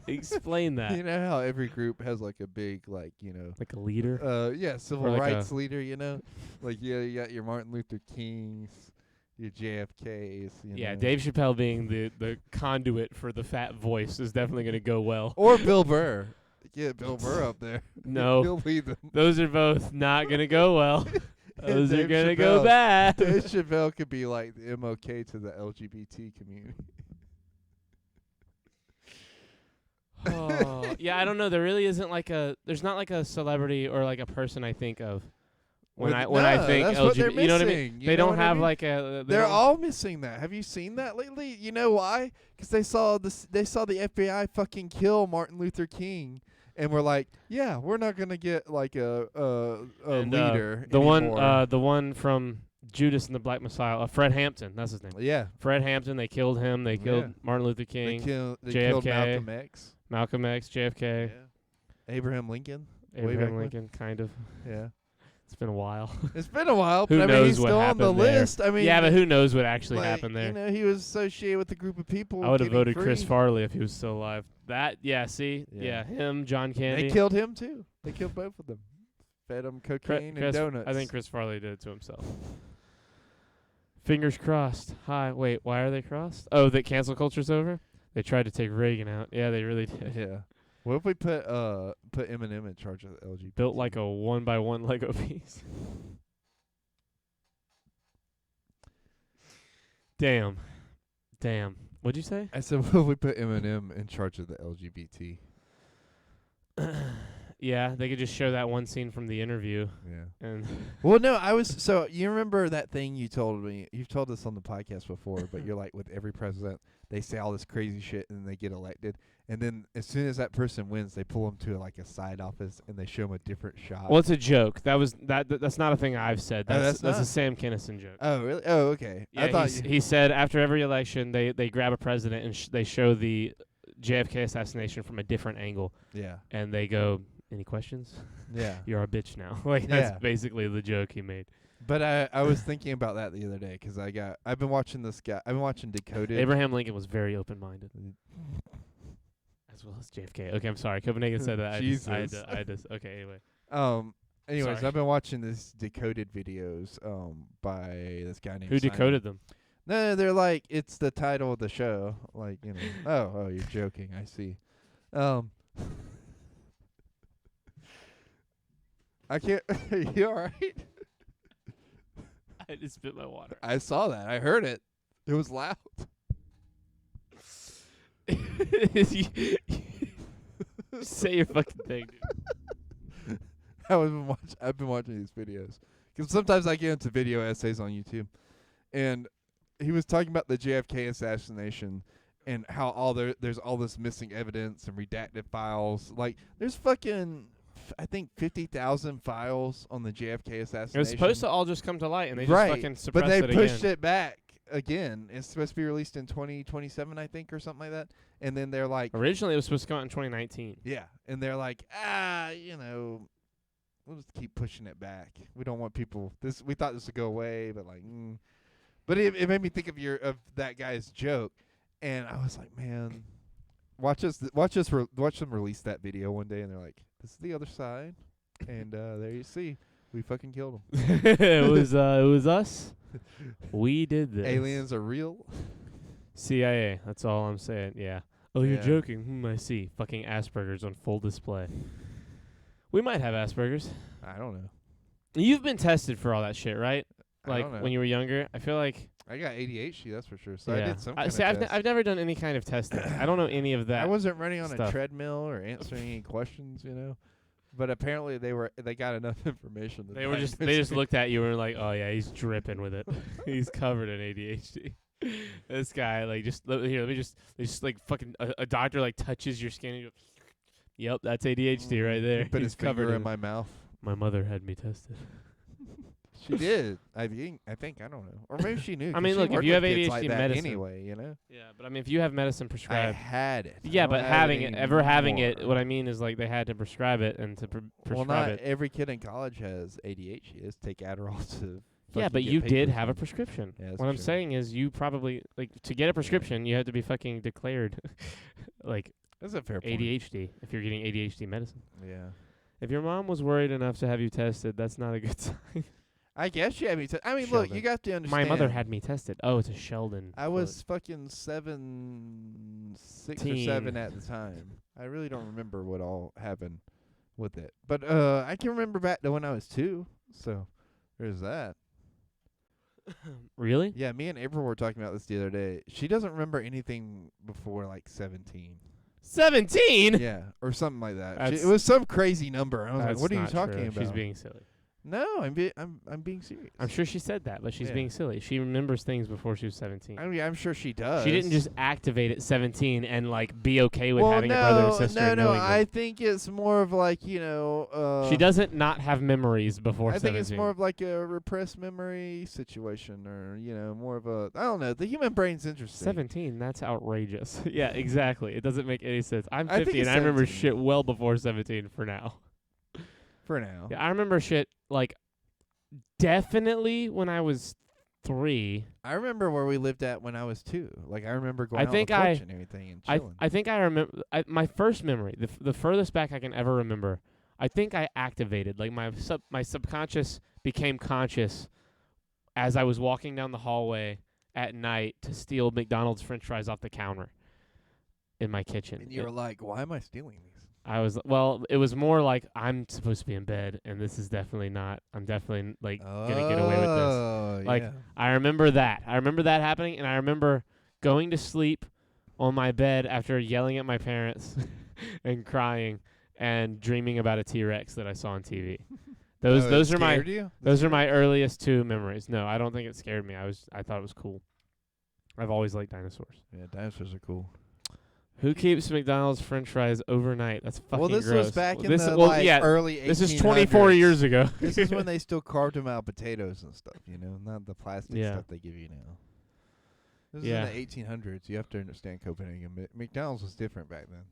Speaker 2: Explain that.
Speaker 3: you know how every group has like a big, like, you know,
Speaker 2: Like a leader?
Speaker 3: civil
Speaker 2: like
Speaker 3: rights leader, you know? Like, yeah, you got your Martin Luther Kings, your JFKs, you know.
Speaker 2: Dave Chappelle being the conduit for the fat voice is definitely going to go well.
Speaker 3: Or Bill Burr. Get Bill Burr up there.
Speaker 2: No.
Speaker 3: He'll lead them.
Speaker 2: Those are both not going to go well. Those are
Speaker 3: Dave
Speaker 2: going to go
Speaker 3: Chappelle.
Speaker 2: bad.
Speaker 3: Dave Chappelle could be like the MOK to the LGBT community.
Speaker 2: Oh, yeah, I don't know. There really isn't there's not like a celebrity or like a person I think of when I think
Speaker 3: that's what they're
Speaker 2: LGBT. You know what I mean?
Speaker 3: missing. You
Speaker 2: They
Speaker 3: know
Speaker 2: don't
Speaker 3: what I
Speaker 2: have
Speaker 3: mean?
Speaker 2: like a.
Speaker 3: They're all missing that. Have you seen that lately? You know why? Because they saw the FBI fucking kill Martin Luther King, and we're like, yeah, we're not gonna get like a leader.
Speaker 2: The
Speaker 3: anymore.
Speaker 2: the one from Judas and the Black Messiah, Fred Hampton. That's his name.
Speaker 3: Yeah,
Speaker 2: Fred Hampton. They killed him. They killed
Speaker 3: Yeah.
Speaker 2: Martin Luther
Speaker 3: they
Speaker 2: King,
Speaker 3: killed
Speaker 2: JFK.
Speaker 3: Malcolm X.
Speaker 2: Malcolm X, JFK,
Speaker 3: Yeah. Abraham Lincoln. way
Speaker 2: Abraham
Speaker 3: back when.
Speaker 2: Lincoln. Kind of.
Speaker 3: Yeah,
Speaker 2: It's been a while.
Speaker 3: it's been a while,
Speaker 2: Who
Speaker 3: but I mean,
Speaker 2: knows
Speaker 3: he's
Speaker 2: what
Speaker 3: still on the
Speaker 2: happened there?
Speaker 3: list. I mean,
Speaker 2: Yeah, but who knows what actually
Speaker 3: like,
Speaker 2: happened there?
Speaker 3: You know, he was associated with a group of people.
Speaker 2: I would have
Speaker 3: getting
Speaker 2: voted Chris
Speaker 3: free.
Speaker 2: Farley if he was still alive. See?
Speaker 3: Yeah.
Speaker 2: Yeah, him, John Candy.
Speaker 3: They killed him too. They killed both of them. Fed him cocaine and
Speaker 2: Chris,
Speaker 3: donuts.
Speaker 2: I think Chris Farley did it to himself. Fingers crossed. Wait, why are they crossed? Oh, that cancel culture's over? They tried to take Reagan out. Yeah, they really did.
Speaker 3: Yeah. What if we put Eminem in charge of the LGBT?
Speaker 2: Built like a 1x1 Lego piece. Damn. What'd you say?
Speaker 3: I said, what if we put Eminem in charge of the LGBT?
Speaker 2: Yeah, they could just show that one scene from the interview.
Speaker 3: Yeah.
Speaker 2: And
Speaker 3: Well, no, so you remember that thing you told me? You've told us on the podcast before, but you're like, with every president, they say all this crazy shit and then they get elected. And then as soon as that person wins, they pull them to like a side office and they show them a different shot.
Speaker 2: well, it's a joke. That's not a thing I've said.
Speaker 3: Oh,
Speaker 2: That's
Speaker 3: that's
Speaker 2: a
Speaker 3: not?
Speaker 2: Sam Kinison joke.
Speaker 3: Oh, really? Oh, okay.
Speaker 2: Yeah,
Speaker 3: I thought
Speaker 2: he said after every election they grab a president and they show the JFK assassination from a different angle
Speaker 3: Yeah.
Speaker 2: and they go, any questions?
Speaker 3: Yeah.
Speaker 2: You're a bitch now. Like
Speaker 3: Yeah.
Speaker 2: that's basically the joke he made.
Speaker 3: But I was thinking about that the other day because I've been watching this guy. I've been watching Decoded.
Speaker 2: Abraham Lincoln was very open-minded, as well as JFK. Okay, I'm sorry. Copenhagen said that.
Speaker 3: Jesus.
Speaker 2: I had to. Okay, anyway.
Speaker 3: Anyways,
Speaker 2: Sorry.
Speaker 3: I've been watching this Decoded videos by this guy named
Speaker 2: Who
Speaker 3: Simon.
Speaker 2: decoded them?
Speaker 3: No, they're like, it's the title of the show. Like, you know. Oh, you're joking. I see. I can't. You all right?
Speaker 2: I just spit my water.
Speaker 3: I saw that. I heard it. It was loud.
Speaker 2: Say your fucking thing, dude.
Speaker 3: I've been watching these videos because sometimes I get into video essays on YouTube, and he was talking about the JFK assassination and how there's all this missing evidence and redacted files. Like there's fucking I think 50,000 files on the JFK assassination.
Speaker 2: It was supposed to all just come to light, and they just
Speaker 3: right,
Speaker 2: fucking suppressed
Speaker 3: but they
Speaker 2: it
Speaker 3: pushed
Speaker 2: again.
Speaker 3: it back again. It's supposed to be released in 2027, I think, or something like that. And then they're like,
Speaker 2: Originally, it was supposed to come out in 2019.
Speaker 3: yeah, and they're like, we'll just keep pushing it back. We don't want people. We thought this would go away, but like, but it made me think of that guy's joke, and I was like, man, watch them release that video one day, and they're like, this is the other side, and there you see, we fucking killed them.
Speaker 2: It was us. We did this.
Speaker 3: Aliens are real.
Speaker 2: CIA. That's all I'm saying. Yeah. Oh, you're
Speaker 3: Yeah.
Speaker 2: joking. I see. Fucking Asperger's on full display. We might have Asperger's.
Speaker 3: I don't know.
Speaker 2: You've been tested for all that shit, right?
Speaker 3: I
Speaker 2: Like
Speaker 3: don't know.
Speaker 2: when you were younger. I feel like
Speaker 3: I got ADHD, that's for sure. So I
Speaker 2: Yeah.
Speaker 3: did some kind
Speaker 2: See,
Speaker 3: of test.
Speaker 2: I've never done any kind of testing. I don't know any of that.
Speaker 3: I wasn't running on
Speaker 2: stuff.
Speaker 3: a treadmill or answering any questions, you know. But apparently they got enough information. That
Speaker 2: They just looked at you and were like, oh yeah, he's dripping with it. He's covered in ADHD. This guy like here, let me just like fucking a doctor like touches your skin and you go, yep, that's ADHD right there.
Speaker 3: Put his
Speaker 2: He's covered
Speaker 3: finger in my mouth.
Speaker 2: My mother had me tested.
Speaker 3: She did. I think. I don't know. Or maybe she knew.
Speaker 2: I mean,
Speaker 3: she
Speaker 2: look, if
Speaker 3: worked
Speaker 2: you have
Speaker 3: with kids
Speaker 2: ADHD
Speaker 3: like that
Speaker 2: medicine
Speaker 3: anyway, you know.
Speaker 2: Yeah, but I mean, if you have medicine
Speaker 3: I
Speaker 2: prescribed,
Speaker 3: had it.
Speaker 2: yeah,
Speaker 3: I
Speaker 2: but
Speaker 3: don't have
Speaker 2: having
Speaker 3: it
Speaker 2: having it,
Speaker 3: anymore.
Speaker 2: what I mean is like they had to prescribe it and to prescribe
Speaker 3: Well, not
Speaker 2: it.
Speaker 3: every kid in college has ADHD. It's take Adderall to.
Speaker 2: Yeah,
Speaker 3: fucking
Speaker 2: but
Speaker 3: get
Speaker 2: you did
Speaker 3: papers
Speaker 2: have a
Speaker 3: and-
Speaker 2: prescription.
Speaker 3: Yeah, that's
Speaker 2: What I'm
Speaker 3: true.
Speaker 2: saying is you probably like to get a prescription, you had to be fucking declared like
Speaker 3: That's a fair point.
Speaker 2: ADHD if you're getting ADHD medicine.
Speaker 3: Yeah.
Speaker 2: If your mom was worried enough to have you tested, that's not a good sign.
Speaker 3: I guess she had me. I mean, look,
Speaker 2: Sheldon.
Speaker 3: you got to understand.
Speaker 2: My mother had me tested. Oh, it's a Sheldon.
Speaker 3: I
Speaker 2: quote.
Speaker 3: was fucking 6 or 7 at the time. I really don't remember what all happened with it, but I can remember back to when I was 2. So there's that.
Speaker 2: Really?
Speaker 3: Yeah, me and April were talking about this the other day. She doesn't remember anything before like 17.
Speaker 2: 17.
Speaker 3: Yeah, or something like that.
Speaker 2: That's-
Speaker 3: It was some crazy number. I was like,
Speaker 2: That's
Speaker 3: "What are you
Speaker 2: not
Speaker 3: talking
Speaker 2: true.
Speaker 3: about?"
Speaker 2: She's being silly.
Speaker 3: No, I'm being serious.
Speaker 2: I'm sure she said that, but she's
Speaker 3: Yeah.
Speaker 2: being silly. She remembers things before she was 17.
Speaker 3: I mean, I'm sure she does.
Speaker 2: She didn't just activate at 17 and like be okay with
Speaker 3: well,
Speaker 2: having
Speaker 3: no,
Speaker 2: a brother and sister.
Speaker 3: No,
Speaker 2: and
Speaker 3: no.
Speaker 2: knowing
Speaker 3: I
Speaker 2: them.
Speaker 3: think it's more of like
Speaker 2: She doesn't not have memories before
Speaker 3: I
Speaker 2: 17.
Speaker 3: think it's more of like a repressed memory situation, or more of a. I don't know. The human brain's interesting.
Speaker 2: 17. That's outrageous. Yeah, exactly. It doesn't make any sense. I'm
Speaker 3: I think
Speaker 2: 50 and
Speaker 3: it's
Speaker 2: I remember
Speaker 3: 17.
Speaker 2: shit well before 17 for now.
Speaker 3: For now.
Speaker 2: Yeah, I remember shit like definitely when I was 3.
Speaker 3: I remember where we lived at when I was 2. Like I remember going
Speaker 2: I
Speaker 3: out
Speaker 2: think
Speaker 3: on the
Speaker 2: I-
Speaker 3: porch and everything and chilling.
Speaker 2: I think I remember my first memory, the furthest back I can ever remember. I think I activated like my subconscious became conscious as I was walking down the hallway at night to steal McDonald's French fries off the counter in my kitchen.
Speaker 3: and you were like, "Why am I stealing these?"
Speaker 2: It was more like I'm supposed to be in bed and this is definitely not. I'm definitely like gonna get away with this.
Speaker 3: Oh,
Speaker 2: Like,
Speaker 3: yeah.
Speaker 2: I remember that. I remember that happening, and I remember going to sleep on my bed after yelling at my parents and crying and dreaming about a T-Rex that I saw on TV. Those are my
Speaker 3: scared you?
Speaker 2: those are my earliest 2 memories. No, I don't think it scared me. I thought it was cool. I've always liked dinosaurs.
Speaker 3: Yeah, dinosaurs are cool.
Speaker 2: Who keeps McDonald's French fries overnight? That's fucking
Speaker 3: Well, this
Speaker 2: gross.
Speaker 3: was back in
Speaker 2: this,
Speaker 3: the
Speaker 2: well, yeah,
Speaker 3: early 1800s.
Speaker 2: this is 24 years ago.
Speaker 3: This is when they still carved them out of potatoes and stuff, not the plastic
Speaker 2: Yeah.
Speaker 3: stuff they give you now. This
Speaker 2: Yeah.
Speaker 3: is in the 1800s. You have to understand Copenhagen. McDonald's was different back then.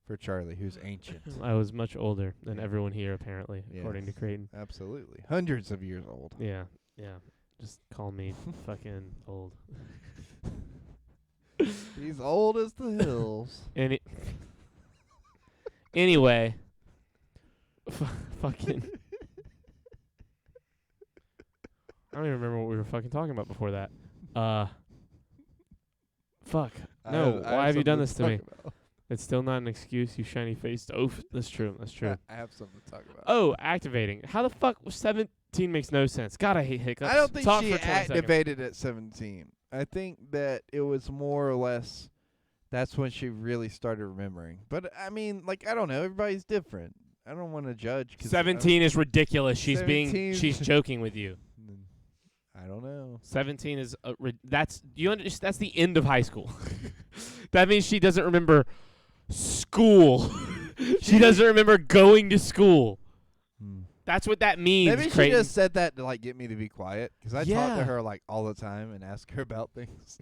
Speaker 3: For Charlie, who's ancient.
Speaker 2: I was much older than
Speaker 3: Yeah.
Speaker 2: everyone here, apparently, according to
Speaker 3: Yes.
Speaker 2: Creighton.
Speaker 3: Absolutely. Hundreds of years old.
Speaker 2: Yeah, yeah. Just call me fucking old.
Speaker 3: He's old as the hills.
Speaker 2: Anyway, fucking. I don't even remember what we were fucking talking about before that. Fuck. No,
Speaker 3: I
Speaker 2: why have you done this
Speaker 3: something
Speaker 2: to me?
Speaker 3: talk
Speaker 2: It's still not an excuse, you shiny faced oaf. That's true. That's true.
Speaker 3: about. I have something to talk about.
Speaker 2: Oh, activating. How the fuck 17 makes no sense. God, I hate hiccups.
Speaker 3: I don't think
Speaker 2: Talk
Speaker 3: she
Speaker 2: for 20 seconds.
Speaker 3: activated at 17. I think that it was more or less that's when she really started remembering. But I mean, like I don't know, everybody's different. I don't want to judge 'cause
Speaker 2: 17 is ridiculous. She's
Speaker 3: 17
Speaker 2: she's joking with you.
Speaker 3: I don't know.
Speaker 2: 17 is that's that's the end of high school. That means she doesn't remember school. She doesn't remember going to school. That's what that means.
Speaker 3: Maybe she
Speaker 2: Creighton.
Speaker 3: just said that to like get me to be quiet because I talk
Speaker 2: Yeah.
Speaker 3: to her like all the time and ask her about things.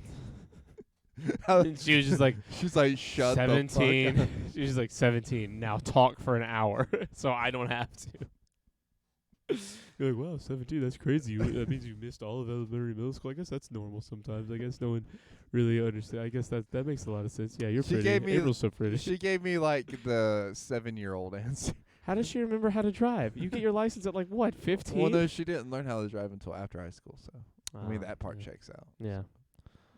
Speaker 2: And she was just like
Speaker 3: She's like, shut the fuck
Speaker 2: 17.
Speaker 3: up.
Speaker 2: She was like 17. Now talk for an hour, so I don't have to. You're like, wow, 17. That's crazy. That means you missed all of elementary, middle school. I guess that's normal sometimes. I guess no one really understands. I guess that makes a lot of sense. Yeah, you're
Speaker 3: She
Speaker 2: pretty.
Speaker 3: gave me
Speaker 2: April's so pretty.
Speaker 3: She gave me like the 7-year-old answer.
Speaker 2: How does she remember how to drive? You get your license at like what, 15?
Speaker 3: Well, no, she didn't learn how to drive until after high school, so I mean that part
Speaker 2: yeah.
Speaker 3: checks out.
Speaker 2: Yeah.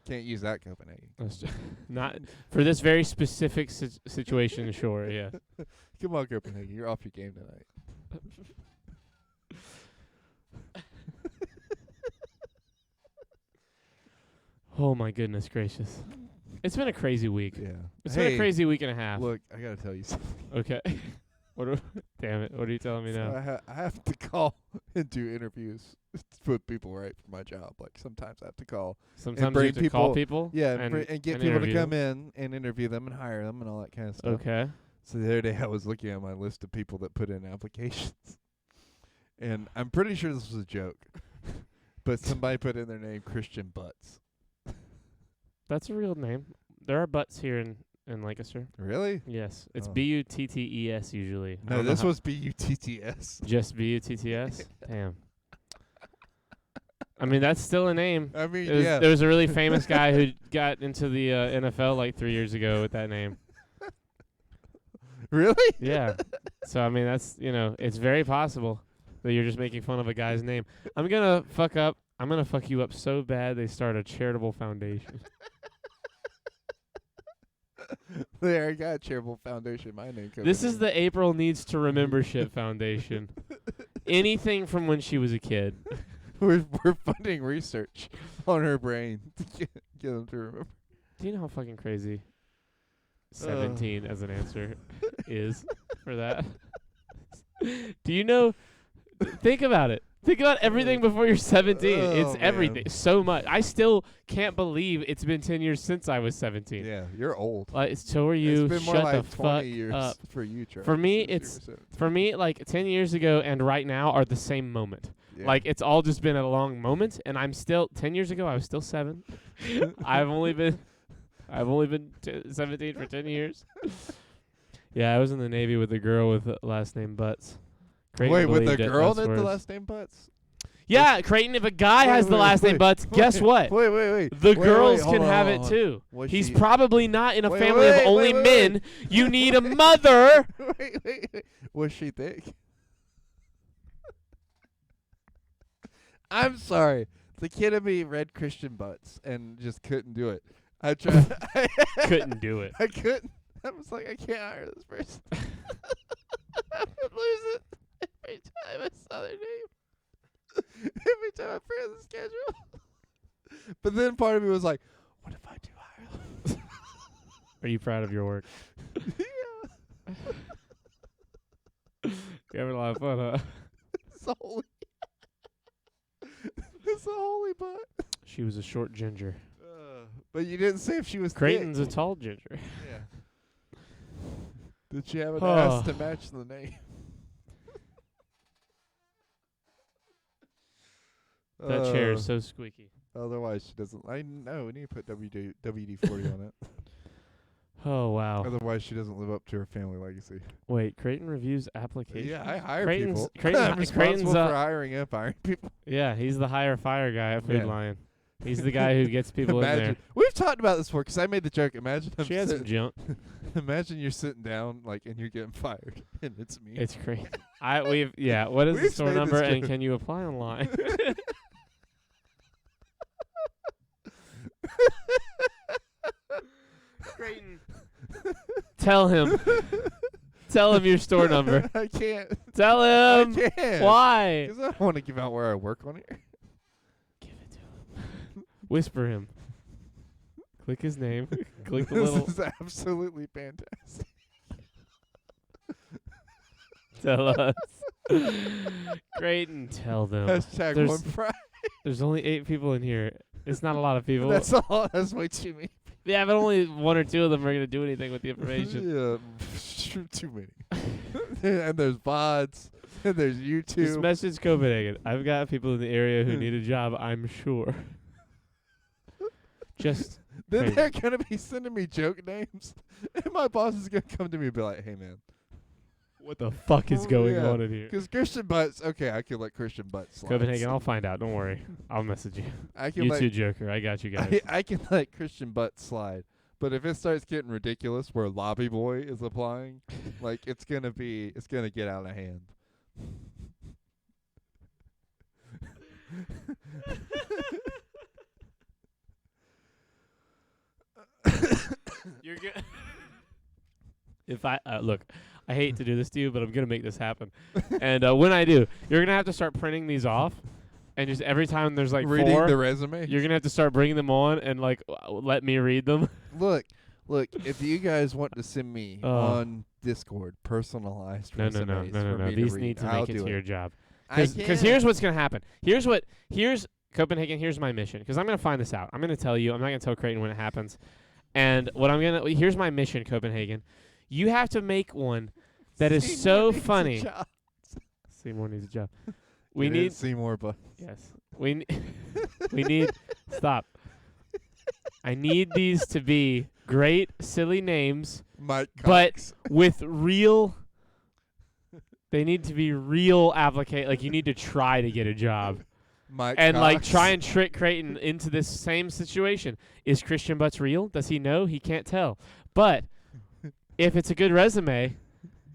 Speaker 3: Can't use that Copenhagen.
Speaker 2: That's not for this very specific situation. Sure, yeah.
Speaker 3: Come on, Copenhagen, you're off your game tonight.
Speaker 2: Oh my goodness gracious. It's been a crazy week.
Speaker 3: Yeah.
Speaker 2: It's been a crazy week and a half.
Speaker 3: Look, I gotta tell you something.
Speaker 2: Okay. Damn it. What are you telling me now?
Speaker 3: So I have to call and do interviews with people, right, for my job. Like sometimes I have to call.
Speaker 2: Sometimes
Speaker 3: bring
Speaker 2: you have to call people?
Speaker 3: Yeah,
Speaker 2: and
Speaker 3: get people to come in and interview them and hire them and all that kind of stuff.
Speaker 2: Okay.
Speaker 3: So the other day I was looking at my list of people that put in applications. And I'm pretty sure this was a joke. But somebody put in their name Christian Butts.
Speaker 2: That's a real name. There are butts here in Lancaster.
Speaker 3: Really?
Speaker 2: Yes. It's
Speaker 3: Oh.
Speaker 2: Buttes usually. I
Speaker 3: No,
Speaker 2: don't know
Speaker 3: this
Speaker 2: how-
Speaker 3: was Butts.
Speaker 2: just Butts? Damn. I mean, that's still a name.
Speaker 3: I mean,
Speaker 2: There was a really famous guy who got into the NFL like 3 years ago with that name.
Speaker 3: Really?
Speaker 2: Yeah. So, I mean, that's, it's very possible that you're just making fun of a guy's name. I'm going to fuck you up so bad they start a charitable foundation.
Speaker 3: There, I got a charitable foundation. My name.
Speaker 2: This is the April Needs to Remembership Foundation. Anything from when she was a kid.
Speaker 3: We're funding research on her brain to get them to remember.
Speaker 2: Do you know how fucking crazy 17 as an answer is for that? Do you know? Think about it. Think about everything before you're 17.
Speaker 3: Oh,
Speaker 2: It's
Speaker 3: man.
Speaker 2: everything. So much. I still can't believe it's been 10 years since I was 17.
Speaker 3: Yeah, you're old.
Speaker 2: Like, so are you.
Speaker 3: It's been more
Speaker 2: Shut
Speaker 3: like
Speaker 2: the
Speaker 3: 20
Speaker 2: fuck
Speaker 3: years
Speaker 2: up.
Speaker 3: for you, Charlie.
Speaker 2: For me,
Speaker 3: since you
Speaker 2: it's-
Speaker 3: were 17.
Speaker 2: For me, like 10 years ago and right now are the same moment.
Speaker 3: Yeah.
Speaker 2: Like, it's all just been a long moment, and I'm still 10 years ago. I was still 7. I've only been 17 for 10 years. Yeah, I was in the Navy with a girl with the last name Butts. Creighton
Speaker 3: Wait, with the
Speaker 2: believed it,
Speaker 3: girl
Speaker 2: that's
Speaker 3: that the
Speaker 2: worse.
Speaker 3: last name Butts?
Speaker 2: Yeah, Creighton. If a guy has the last name Butts, guess what?
Speaker 3: Wait.
Speaker 2: The
Speaker 3: Wait,
Speaker 2: girls
Speaker 3: hold
Speaker 2: can
Speaker 3: on,
Speaker 2: have
Speaker 3: hold
Speaker 2: it
Speaker 3: on.
Speaker 2: too.
Speaker 3: Was
Speaker 2: He's
Speaker 3: she-
Speaker 2: probably not in a
Speaker 3: Wait,
Speaker 2: family
Speaker 3: wait,
Speaker 2: of only
Speaker 3: wait.
Speaker 2: men. You need a mother.
Speaker 3: wait. Was she thick? I'm sorry. The kid in me read Christian Butts and just couldn't do it. I tried.
Speaker 2: Couldn't do it.
Speaker 3: I couldn't. I was like, I can't hire this person. I would lose it every time I saw their name. Every time I put the schedule. But then part of me was like, what if I do hire them?
Speaker 2: Are you proud of your work?
Speaker 3: Yeah.
Speaker 2: You're having a lot of fun, huh?
Speaker 3: It's a holy. It's a holy butt.
Speaker 2: She was a short ginger.
Speaker 3: But you didn't say if she was
Speaker 2: Creighton's
Speaker 3: thick.
Speaker 2: a tall ginger.
Speaker 3: Yeah. Did she have an
Speaker 2: Oh.
Speaker 3: ass to match the name?
Speaker 2: That chair is so squeaky.
Speaker 3: Otherwise, she doesn't. I know. We need to put WD-40 on it.
Speaker 2: Oh, wow.
Speaker 3: Otherwise, she doesn't live up to her family legacy.
Speaker 2: Wait, Creighton reviews applications?
Speaker 3: Yeah, I hire
Speaker 2: Creighton's-
Speaker 3: people.
Speaker 2: Creighton-
Speaker 3: I'm responsible
Speaker 2: Creighton's,
Speaker 3: for hiring and firing people.
Speaker 2: Yeah, he's the hire fire guy at Food
Speaker 3: Yeah.
Speaker 2: Lion. He's the guy who gets people in
Speaker 3: Imagine.
Speaker 2: there.
Speaker 3: We've talked about this before because I made the joke. Imagine I'm
Speaker 2: She has some
Speaker 3: sitting,
Speaker 2: junk.
Speaker 3: imagine you're sitting down and you're getting fired and it's me.
Speaker 2: It's crazy. What is the
Speaker 3: We've
Speaker 2: store
Speaker 3: made
Speaker 2: number
Speaker 3: this
Speaker 2: and
Speaker 3: joke.
Speaker 2: can you apply online? Creighton. Tell him your store number.
Speaker 3: I can't.
Speaker 2: Tell
Speaker 3: I
Speaker 2: him.
Speaker 3: can't.
Speaker 2: Why?
Speaker 3: Because I don't want to give out where I work on here.
Speaker 2: Give it to him. Whisper him. Click his name. Click the
Speaker 3: This
Speaker 2: little.
Speaker 3: is absolutely fantastic.
Speaker 2: Tell us. Creighton, tell them.
Speaker 3: Hashtag
Speaker 2: There's-
Speaker 3: one fry.
Speaker 2: There's only 8 people in here. It's not a lot of people.
Speaker 3: That's all. That's way too many.
Speaker 2: Yeah, but only 1 or 2 of them are going to do anything with the information.
Speaker 3: Yeah, too many. And there's VODs. And there's
Speaker 2: Just
Speaker 3: YouTube.
Speaker 2: message Copenhagen. I've got people in the area
Speaker 3: Hmm.
Speaker 2: who need a job, I'm sure. Just
Speaker 3: Then
Speaker 2: crazy.
Speaker 3: they're gonna be sending me joke names, and my boss is gonna come to me and be like, "Hey, man,
Speaker 2: what the fuck is
Speaker 3: Oh,
Speaker 2: going
Speaker 3: yeah.
Speaker 2: on in here?
Speaker 3: because Christian Butts. Okay, I could let Christian Butts slide.
Speaker 2: Copenhagen, I'll find out. Don't worry. I'll message you.
Speaker 3: I can
Speaker 2: You
Speaker 3: let
Speaker 2: too, Joker. I got you guys.
Speaker 3: I can let Christian Butts slide. But if it starts getting ridiculous, where Lobby Boy is applying, like it's gonna get out of hand.
Speaker 2: You're good. If I look, I hate to do this to you, but I'm gonna make this happen. And when I do, you're gonna have to start printing these off and just every time there's like
Speaker 3: reading
Speaker 2: 4,
Speaker 3: the resume.
Speaker 2: you're gonna have to start bringing them on and like let me read them.
Speaker 3: Look. If you guys want to send me on Discord personalized resumes for me
Speaker 2: These
Speaker 3: to read,
Speaker 2: need to
Speaker 3: I'll
Speaker 2: make it
Speaker 3: do
Speaker 2: to your job.
Speaker 3: Because
Speaker 2: here's what's gonna happen. Here's Copenhagen. Here's my mission. Because I'm gonna find this out. I'm gonna tell you. I'm not gonna tell Creighton when it happens. And here's my mission, Copenhagen. You have to make one that is so funny. Seymour needs a job. We need
Speaker 3: Seymour, but
Speaker 2: yes, we need. Stop. I need these to be great, silly names,
Speaker 3: Mike
Speaker 2: but
Speaker 3: Cox.
Speaker 2: with real. They need to be real applicate. Like you need to try to get a job,
Speaker 3: Mike
Speaker 2: and
Speaker 3: Cox.
Speaker 2: like try and trick Creighton into this same situation. Is Christian Butts real? Does he know? He can't tell. But if it's a good resume,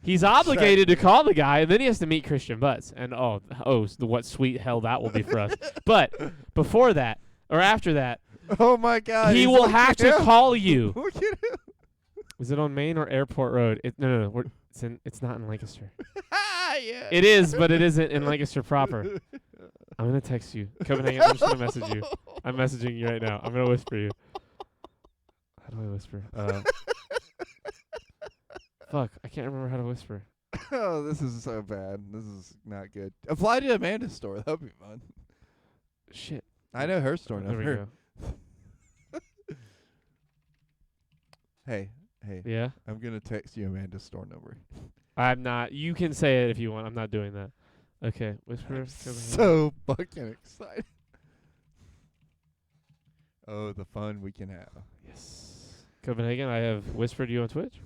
Speaker 2: he's obligated to call the guy, and then he has to meet Christian Butts. And what sweet hell that will be for us. But before that or after that.
Speaker 3: Oh my God!
Speaker 2: He will have to call you.
Speaker 3: Look at him.
Speaker 2: Is it on Main or Airport Road? No. It's not in Lancaster.
Speaker 3: Yeah.
Speaker 2: It is, but it isn't in Lancaster proper. I'm gonna text you, Copenhagen. I'm just gonna message you. I'm messaging you right now. I'm gonna whisper you. How do I whisper? Fuck, I can't remember how to whisper.
Speaker 3: Oh, this is so bad. This is not good. Apply to Amanda's store. That'll be fun.
Speaker 2: Shit.
Speaker 3: I know her store
Speaker 2: There we
Speaker 3: number.
Speaker 2: go.
Speaker 3: Hey.
Speaker 2: Yeah.
Speaker 3: I'm gonna text you Amanda's store number.
Speaker 2: I'm not. You can say it if you want. I'm not doing that. Okay. Whisper.
Speaker 3: I'm
Speaker 2: Copenhagen.
Speaker 3: so fucking excited. Oh, the fun we can have.
Speaker 2: Yes. Copenhagen, I have whispered you on Twitch.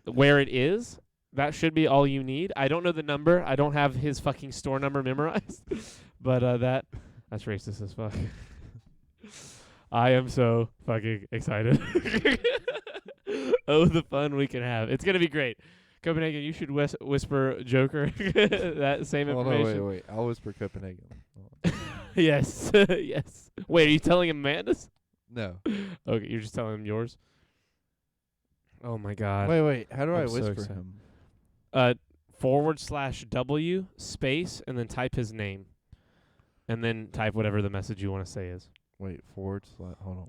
Speaker 2: Where it is, that should be all you need. I don't know the number. I don't have his fucking store number memorized. But that's racist as fuck. I am so fucking excited. Oh, the fun we can have. It's going to be great. Copenhagen, you should whisper Joker that same information.
Speaker 3: Hold on, wait. I'll whisper Copenhagen.
Speaker 2: Yes. Yes. Wait, are you telling him Amanda's?
Speaker 3: No.
Speaker 2: Okay, you're just telling him yours? Oh, my God.
Speaker 3: Wait. How do I
Speaker 2: I'm so
Speaker 3: whisper
Speaker 2: excited.
Speaker 3: him?
Speaker 2: /W space and then type his name. And then type whatever the message you want to say is.
Speaker 3: Wait, / hold on.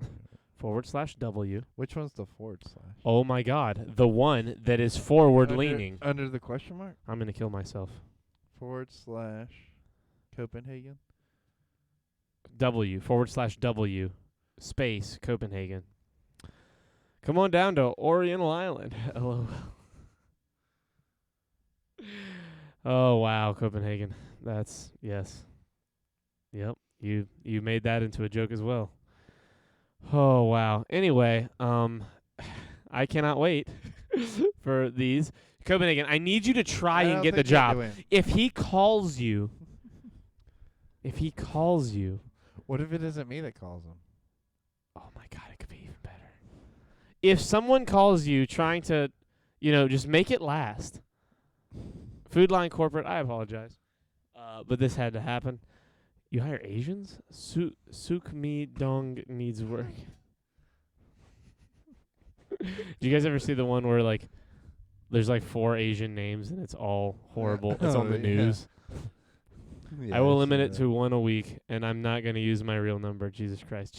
Speaker 2: /W.
Speaker 3: Which one's the /?
Speaker 2: Oh my God. The one that is forward leaning.
Speaker 3: Under the question mark?
Speaker 2: I'm going to kill myself.
Speaker 3: / Copenhagen?
Speaker 2: W. /W space Copenhagen. Come on down to Oriental Island. LOL. Oh, wow, Copenhagen. That's, yes. Yep. You made that into a joke as well. Oh, wow. Anyway, I cannot wait for these. Copenhagen, I need you to try and get the job. If he calls you,
Speaker 3: what if it isn't me that calls him?
Speaker 2: oh my God, it could be even better. If someone calls you trying to, just make it last. Food Line Corporate, I apologize. But this had to happen. You hire Asians? Suk Mi Dong needs work. Do you guys ever see the one where there's 4 Asian names and it's all horrible? It's on the news.
Speaker 3: Yeah,
Speaker 2: I will limit it to 1 a week, and I'm not going to use my real number. Jesus Christ,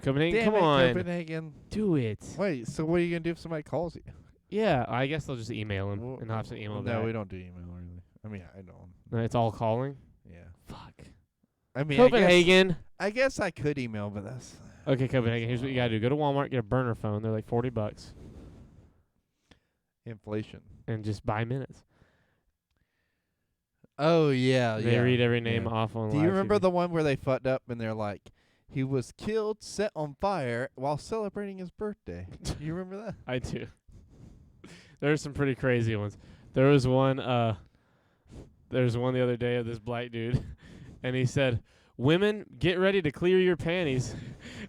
Speaker 2: Copenhagen,
Speaker 3: Damn
Speaker 2: come on,
Speaker 3: Copenhagen.
Speaker 2: do it.
Speaker 3: Wait, so what are you gonna do if somebody calls you?
Speaker 2: Yeah, I guess they'll just email him and I'll have to email
Speaker 3: No,
Speaker 2: back.
Speaker 3: we don't do email really. I mean, I don't.
Speaker 2: No, it's all calling.
Speaker 3: Yeah.
Speaker 2: Fuck.
Speaker 3: I mean,
Speaker 2: Copenhagen.
Speaker 3: I guess I could email, but that's
Speaker 2: Okay, Copenhagen. Here's what you gotta do: go to Walmart, get a burner phone. They're like $40,
Speaker 3: inflation.
Speaker 2: and just buy minutes.
Speaker 3: Oh yeah,
Speaker 2: They read every name off on.
Speaker 3: Do you
Speaker 2: live
Speaker 3: remember
Speaker 2: TV.
Speaker 3: the one where they fucked up and they're like, he was killed, set on fire while celebrating his birthday? You remember that?
Speaker 2: I do. There are some pretty crazy ones. There was one. There's one the other day of this black dude, and he said, "Women, get ready to clear your panties,"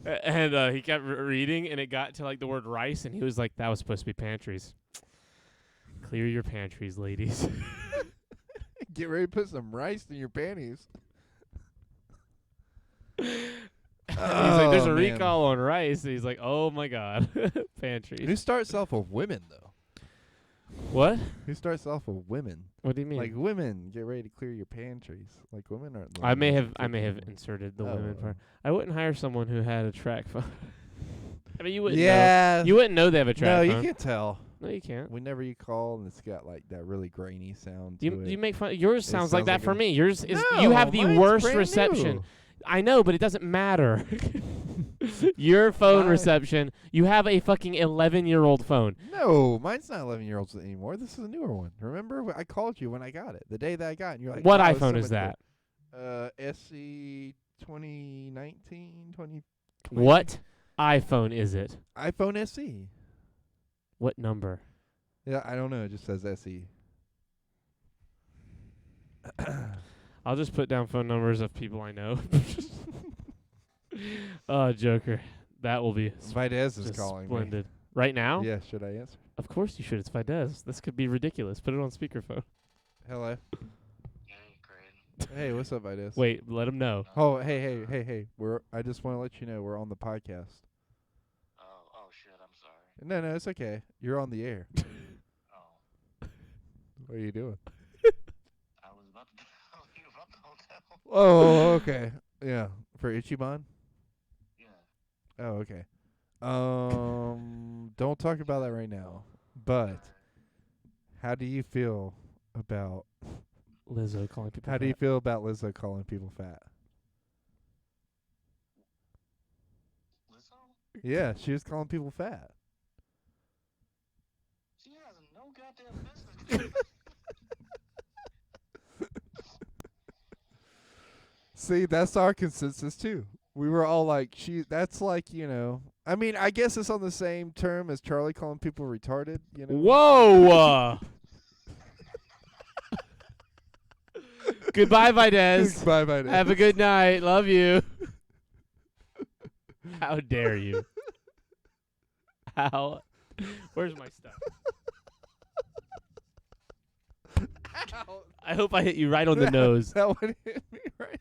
Speaker 2: and he kept reading, and it got to the word rice, and he was like, "That was supposed to be pantries. Clear your pantries, ladies."
Speaker 3: Get ready to put some rice in your panties.
Speaker 2: He's like, "There's a recall on rice." And he's like, "Oh my God, pantries."
Speaker 3: Who starts off with women though?
Speaker 2: What?
Speaker 3: Who starts off with women?
Speaker 2: What do you mean?
Speaker 3: Like women, get ready to clear your pantries. Like women aren't.
Speaker 2: I may have inserted the women part. I wouldn't hire someone who had a track phone. I mean, you wouldn't.
Speaker 3: Yeah.
Speaker 2: know. You wouldn't know they have a track phone.
Speaker 3: No, you can tell.
Speaker 2: No, you can't.
Speaker 3: Whenever you call and it's got like that really grainy sound to it.
Speaker 2: You make fun. Yours sounds like that
Speaker 3: like
Speaker 2: for me. Yours is.
Speaker 3: No,
Speaker 2: You have the
Speaker 3: mine's
Speaker 2: worst
Speaker 3: brand
Speaker 2: reception.
Speaker 3: new.
Speaker 2: I know, but it doesn't matter. Your phone reception. You have a fucking 11-year-old phone.
Speaker 3: No, mine's not 11-year-olds anymore. This is a newer one. Remember, I called you when I got it. The day that I got it, and you're like,
Speaker 2: What
Speaker 3: wow, it's
Speaker 2: iPhone
Speaker 3: so
Speaker 2: is
Speaker 3: much
Speaker 2: that?
Speaker 3: better. SE2019, 20.
Speaker 2: What iPhone is it?
Speaker 3: iPhone SE.
Speaker 2: What number?
Speaker 3: Yeah, I don't know. It just says SE.
Speaker 2: I'll just put down phone numbers of people I know. Oh, Joker. That will be
Speaker 3: Videz is
Speaker 2: just
Speaker 3: calling
Speaker 2: splendid. Right now?
Speaker 3: me. Yeah, should I answer?
Speaker 2: Of course you should. It's Videz. This could be ridiculous. Put it on speakerphone.
Speaker 3: Hello.
Speaker 4: Hey, Craig.
Speaker 3: Hey, what's up, Videz?
Speaker 2: Wait, let him know.
Speaker 3: Oh, hey. I just want to let you know we're on the podcast.
Speaker 4: Oh shit, I'm sorry.
Speaker 3: No, it's okay. You're on the air.
Speaker 4: Oh,
Speaker 3: What are you doing?
Speaker 4: I was about to tell you about the hotel.
Speaker 3: Oh, okay. Yeah, for Ichiban.
Speaker 4: Yeah.
Speaker 3: Oh, okay. Don't talk about that right now. But how do you feel about
Speaker 2: Lizzo calling people
Speaker 3: how do you
Speaker 2: fat.
Speaker 3: feel about Lizzo calling people fat?
Speaker 4: Lizzo?
Speaker 3: Yeah, she was calling people fat.
Speaker 4: She has no goddamn business.
Speaker 3: See, that's our consensus too. We were all like, that's like, I mean, I guess it's on the same term as Charlie calling people retarded,
Speaker 2: Whoa! Goodbye, Videz.
Speaker 3: Bye, bye.
Speaker 2: Have a good night. Love you. How dare you? How? Where's my stuff?
Speaker 3: Ow.
Speaker 2: I hope I hit you right on the nose.
Speaker 3: That one hit me right.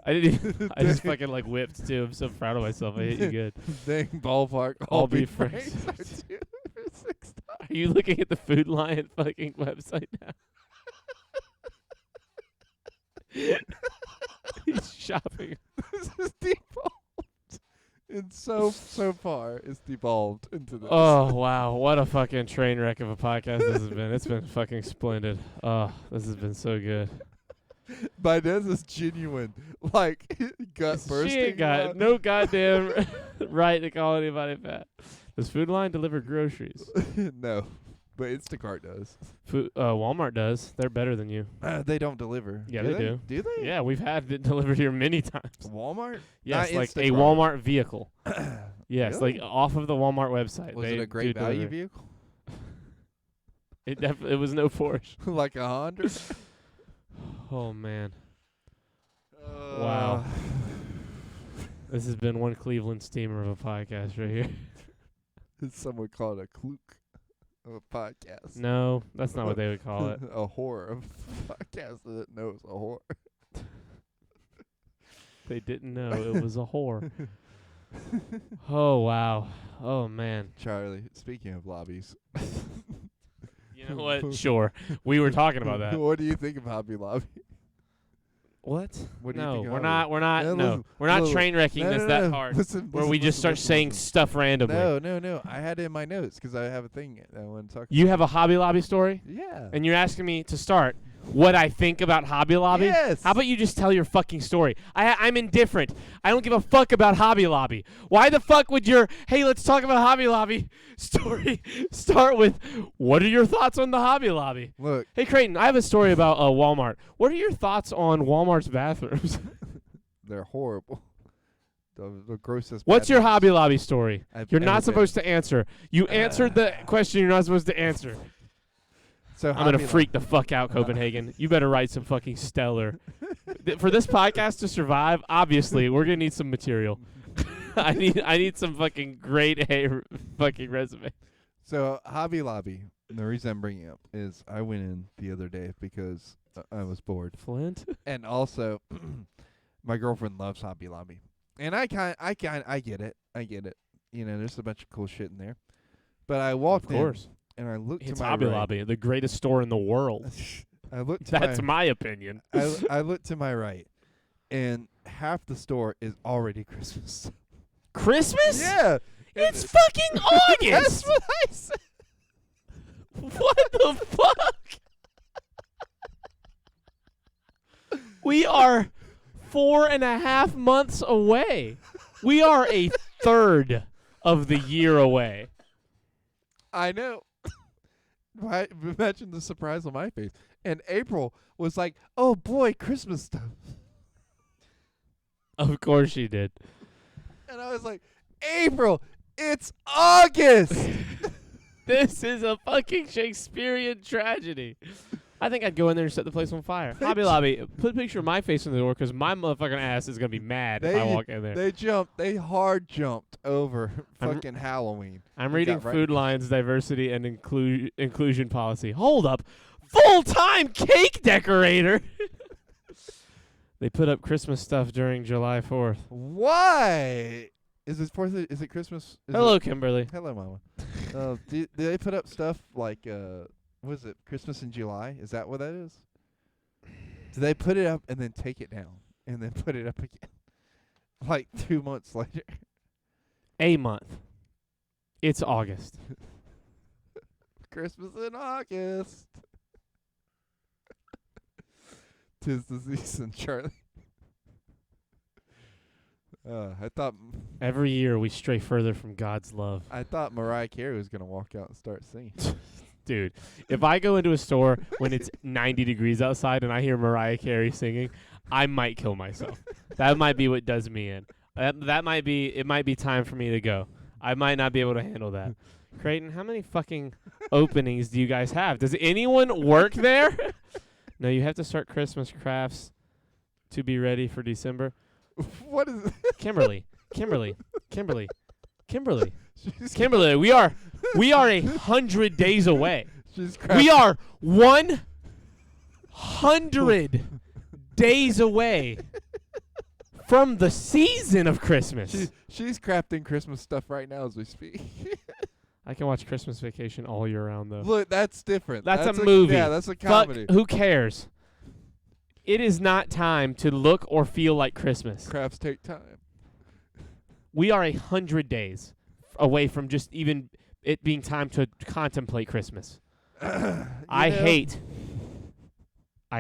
Speaker 2: I didn't even, I just fucking like whipped too. I'm so proud of myself. I hit you good.
Speaker 3: Dang, ballpark.
Speaker 2: All beef franks. Are you looking at the Food Lion fucking website now? He's shopping.
Speaker 3: This is devolved. And so far, it's devolved into this.
Speaker 2: Oh, wow. What a fucking train wreck of a podcast this has been. It's been fucking splendid. Oh, this has been so good.
Speaker 3: Videz is genuine. Like, gut bursting.
Speaker 2: She ain't got no goddamn right to call anybody fat. Does Food Line deliver groceries?
Speaker 3: No, but Instacart does.
Speaker 2: Walmart does. They're better than you.
Speaker 3: They don't deliver.
Speaker 2: Yeah, they do.
Speaker 3: Do they?
Speaker 2: Yeah, we've had it delivered here many times.
Speaker 3: Walmart?
Speaker 2: Yes,
Speaker 3: Not
Speaker 2: like a
Speaker 3: Instacart.
Speaker 2: Walmart vehicle. Yes,
Speaker 3: Really?
Speaker 2: like off of the Walmart website.
Speaker 3: Was
Speaker 2: they
Speaker 3: it a great
Speaker 2: do
Speaker 3: value
Speaker 2: deliver.
Speaker 3: vehicle?
Speaker 2: It was no Porsche.
Speaker 3: Like a Honda?
Speaker 2: Oh man. Wow. This has been one Cleveland steamer of a podcast right here.
Speaker 3: Some would call it a klook of a podcast.
Speaker 2: No, that's not what they would call it.
Speaker 3: A whore of a podcast that knows a whore.
Speaker 2: They didn't know it was a whore. Oh wow. Oh man.
Speaker 3: Charlie, speaking of lobbies.
Speaker 2: You know what? Sure. We were talking about that.
Speaker 3: What do you think of Hobby Lobby?
Speaker 2: What?
Speaker 3: What do you
Speaker 2: No,
Speaker 3: think of
Speaker 2: we're
Speaker 3: Hobby?
Speaker 2: not. We're not.
Speaker 3: Yeah,
Speaker 2: No,
Speaker 3: listen,
Speaker 2: we're not
Speaker 3: listen.
Speaker 2: train wrecking
Speaker 3: No,
Speaker 2: this
Speaker 3: no,
Speaker 2: that
Speaker 3: no.
Speaker 2: hard.
Speaker 3: Listen,
Speaker 2: Where
Speaker 3: listen,
Speaker 2: we just
Speaker 3: listen,
Speaker 2: start
Speaker 3: listen,
Speaker 2: saying
Speaker 3: listen.
Speaker 2: stuff randomly.
Speaker 3: No. I had it in my notes because I have a thing that I want to talk
Speaker 2: You
Speaker 3: about.
Speaker 2: have a Hobby Lobby story,
Speaker 3: Yeah.
Speaker 2: and you're asking me to start what I think about Hobby Lobby.
Speaker 3: Yes.
Speaker 2: How about you just tell your fucking story? I'm indifferent. I don't give a fuck about Hobby Lobby. Why the fuck would your hey, let's talk about Hobby Lobby story start with what are your thoughts on the Hobby Lobby?
Speaker 3: Look,
Speaker 2: Hey Creighton, I have a story about Walmart. What are your thoughts on Walmart's bathrooms?
Speaker 3: they're horrible. The grossest.
Speaker 2: What's your
Speaker 3: bathrooms
Speaker 2: Hobby Lobby story?
Speaker 3: I've
Speaker 2: You're
Speaker 3: ever
Speaker 2: not
Speaker 3: been.
Speaker 2: supposed to answer. You answered the question you're not supposed to answer.
Speaker 3: So
Speaker 2: I'm gonna
Speaker 3: Hobby
Speaker 2: freak the fuck out, Copenhagen. You better write some fucking stellar. For this podcast to survive, obviously, we're gonna need some material. I need some fucking grade A fucking resume.
Speaker 3: So Hobby Lobby. And the reason I'm bringing it up is I went in the other day because I was bored,
Speaker 2: Flint.
Speaker 3: and also my girlfriend loves Hobby Lobby, and I get it. You know, there's a bunch of cool shit in there, But I walked
Speaker 2: Of course.
Speaker 3: in and I looked
Speaker 2: It's
Speaker 3: to my
Speaker 2: Hobby
Speaker 3: right.
Speaker 2: Lobby, the greatest store in the world.
Speaker 3: I looked to
Speaker 2: That's my opinion.
Speaker 3: I looked to my right, and half the store is already Christmas.
Speaker 2: Christmas?
Speaker 3: Yeah.
Speaker 2: It's fucking August.
Speaker 3: That's what I said.
Speaker 2: What the fuck? We are 4.5 months away. We are a third of the year away.
Speaker 3: I know. Right? Imagine the surprise on my face. And April was like, "Oh boy, Christmas stuff."
Speaker 2: Of course she did.
Speaker 3: And I was like, "April, it's August."
Speaker 2: This is a fucking Shakespearean tragedy. I think I'd go in there and set the place on fire. Hobby Lobby, put a picture of my face in the door because my motherfucking ass is going to be mad if I walk in there.
Speaker 3: They hard jumped over fucking Halloween.
Speaker 2: I'm
Speaker 3: You
Speaker 2: reading
Speaker 3: got right.
Speaker 2: Food Line's diversity and inclusion policy. Hold up. Full-time cake decorator. They put up Christmas stuff during July 4th.
Speaker 3: Why? Is it 4th? Is it Christmas?
Speaker 2: Hello, Kimberly.
Speaker 3: Hello, Mama. Do they put up stuff like what is it? Christmas in July? Is that what that is? Do they put it up and then take it down and then put it up again, like 2 months later?
Speaker 2: A month. It's August.
Speaker 3: Christmas in August. 'Tis the season, Charlie. I thought
Speaker 2: Every year we stray further from God's love.
Speaker 3: Mariah Carey was gonna walk out and start singing.
Speaker 2: Dude, if I go into a store when it's 90 degrees outside and I hear Mariah Carey singing, I might kill myself. That might be what does me in. It might be time for me to go. I might not be able to handle that. Creighton, how many fucking openings do you guys have? Does anyone work there? No, you have to start Christmas crafts to be ready for December.
Speaker 3: What is it?
Speaker 2: Kimberly,
Speaker 3: She's
Speaker 2: we are 100 days away.
Speaker 3: She's
Speaker 2: We are 100 days away from the season of Christmas.
Speaker 3: She's crafting Christmas stuff right now as we speak.
Speaker 2: I can watch Christmas Vacation all year round, though.
Speaker 3: Look, that's different.
Speaker 2: That's a movie.
Speaker 3: Yeah, that's a
Speaker 2: Fuck,
Speaker 3: comedy.
Speaker 2: who cares? It is not time to look or feel like Christmas.
Speaker 3: Crafts take time.
Speaker 2: We are 100 days away from just even it being time to contemplate Christmas. I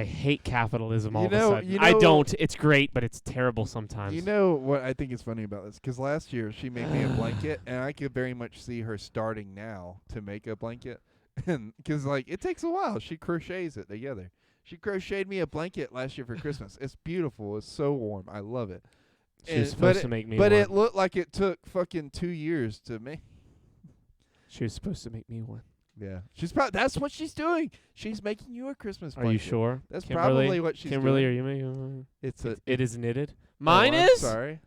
Speaker 2: hate capitalism all of a sudden. I don't. It's great, but it's terrible sometimes.
Speaker 3: You know what I think is funny about this? Because last year she made me a blanket, and I could very much see her starting now to make a blanket. And because, like, it takes a while. She crochets it together. She crocheted me a blanket last year for Christmas. It's beautiful. It's so warm. I love it.
Speaker 2: She was supposed to make me
Speaker 3: But
Speaker 2: one.
Speaker 3: it looked like it took fucking 2 years to make.
Speaker 2: She was supposed to make me one.
Speaker 3: Yeah. That's what she's doing. She's making you a Christmas blanket.
Speaker 2: Are you sure?
Speaker 3: That's
Speaker 2: Kimberly,
Speaker 3: probably what she's
Speaker 2: Kimberly,
Speaker 3: doing.
Speaker 2: are you making one? It is knitted.
Speaker 3: Oh,
Speaker 2: Mine
Speaker 3: I'm
Speaker 2: is?
Speaker 3: sorry.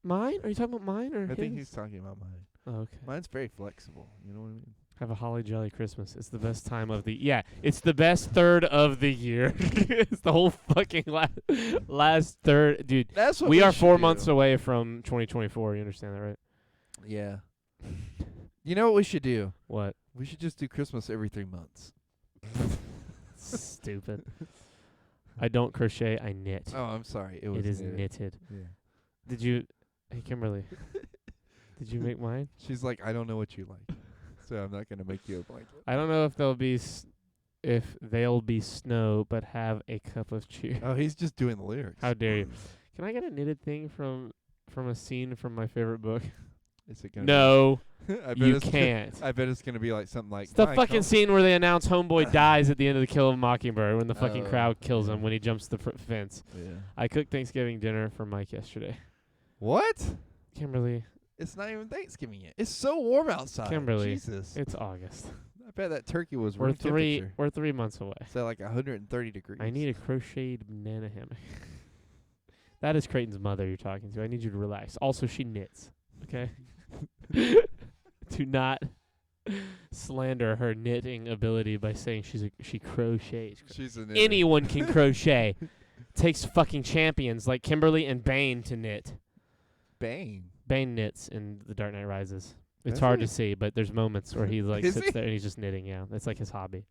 Speaker 2: Mine? Are you talking about mine or
Speaker 3: I
Speaker 2: his?
Speaker 3: think he's talking about mine.
Speaker 2: Oh, okay.
Speaker 3: Mine's very flexible. You know what I mean?
Speaker 2: Have a holly jolly Christmas. It's the best time of the it's the best third of the year. It's the whole fucking last third, dude.
Speaker 3: That's what
Speaker 2: we are
Speaker 3: should
Speaker 2: 4
Speaker 3: do.
Speaker 2: months away from 2024. You understand that, right?
Speaker 3: Yeah. You know what we should do?
Speaker 2: What?
Speaker 3: We should just do Christmas every 3 months.
Speaker 2: Stupid. I don't crochet. I knit.
Speaker 3: Oh, I'm sorry. It
Speaker 2: It is
Speaker 3: knitted.
Speaker 2: knitted.
Speaker 3: Yeah.
Speaker 2: Did you? Hey, Kimberly. Did you make mine?
Speaker 3: She's like, I don't know what you like, so I'm not gonna make you a blanket.
Speaker 2: I don't know if they'll be snow, but have a cup of cheer.
Speaker 3: Oh, he's just doing the lyrics.
Speaker 2: How dare you? Can I get a knitted thing from a scene from my favorite book?
Speaker 3: Is it gonna?
Speaker 2: No,
Speaker 3: Be I bet
Speaker 2: you
Speaker 3: it's
Speaker 2: can't.
Speaker 3: I bet it's gonna be like something like
Speaker 2: It's the
Speaker 3: "My
Speaker 2: fucking
Speaker 3: com-"
Speaker 2: scene where they announce Homeboy dies at the end of the Kill of a Mockingbird when the fucking
Speaker 3: Oh,
Speaker 2: crowd kills
Speaker 3: yeah.
Speaker 2: him when he jumps the fence.
Speaker 3: Yeah.
Speaker 2: I cooked Thanksgiving dinner for Mike yesterday.
Speaker 3: What?
Speaker 2: Kimberly,
Speaker 3: It's not even Thanksgiving yet. It's so warm outside.
Speaker 2: Kimberly,
Speaker 3: Jesus.
Speaker 2: it's August.
Speaker 3: I bet that turkey was
Speaker 2: We're
Speaker 3: room temperature.
Speaker 2: 3 months away.
Speaker 3: So like 130 degrees.
Speaker 2: I need a crocheted banana hammock. That is Creighton's mother you're talking to. I need you to relax. Also, she knits. Okay? Do not slander her knitting ability by saying she crochets.
Speaker 3: She's a knitter.
Speaker 2: Anyone can crochet. Takes fucking champions like Kimberly and Bane to knit.
Speaker 3: Bane.
Speaker 2: Bane knits in The Dark Knight Rises. It's
Speaker 3: Is
Speaker 2: hard
Speaker 3: he?
Speaker 2: to see, but there's moments where he like
Speaker 3: Is
Speaker 2: sits
Speaker 3: he?
Speaker 2: there and he's just knitting. Yeah, that's like his hobby.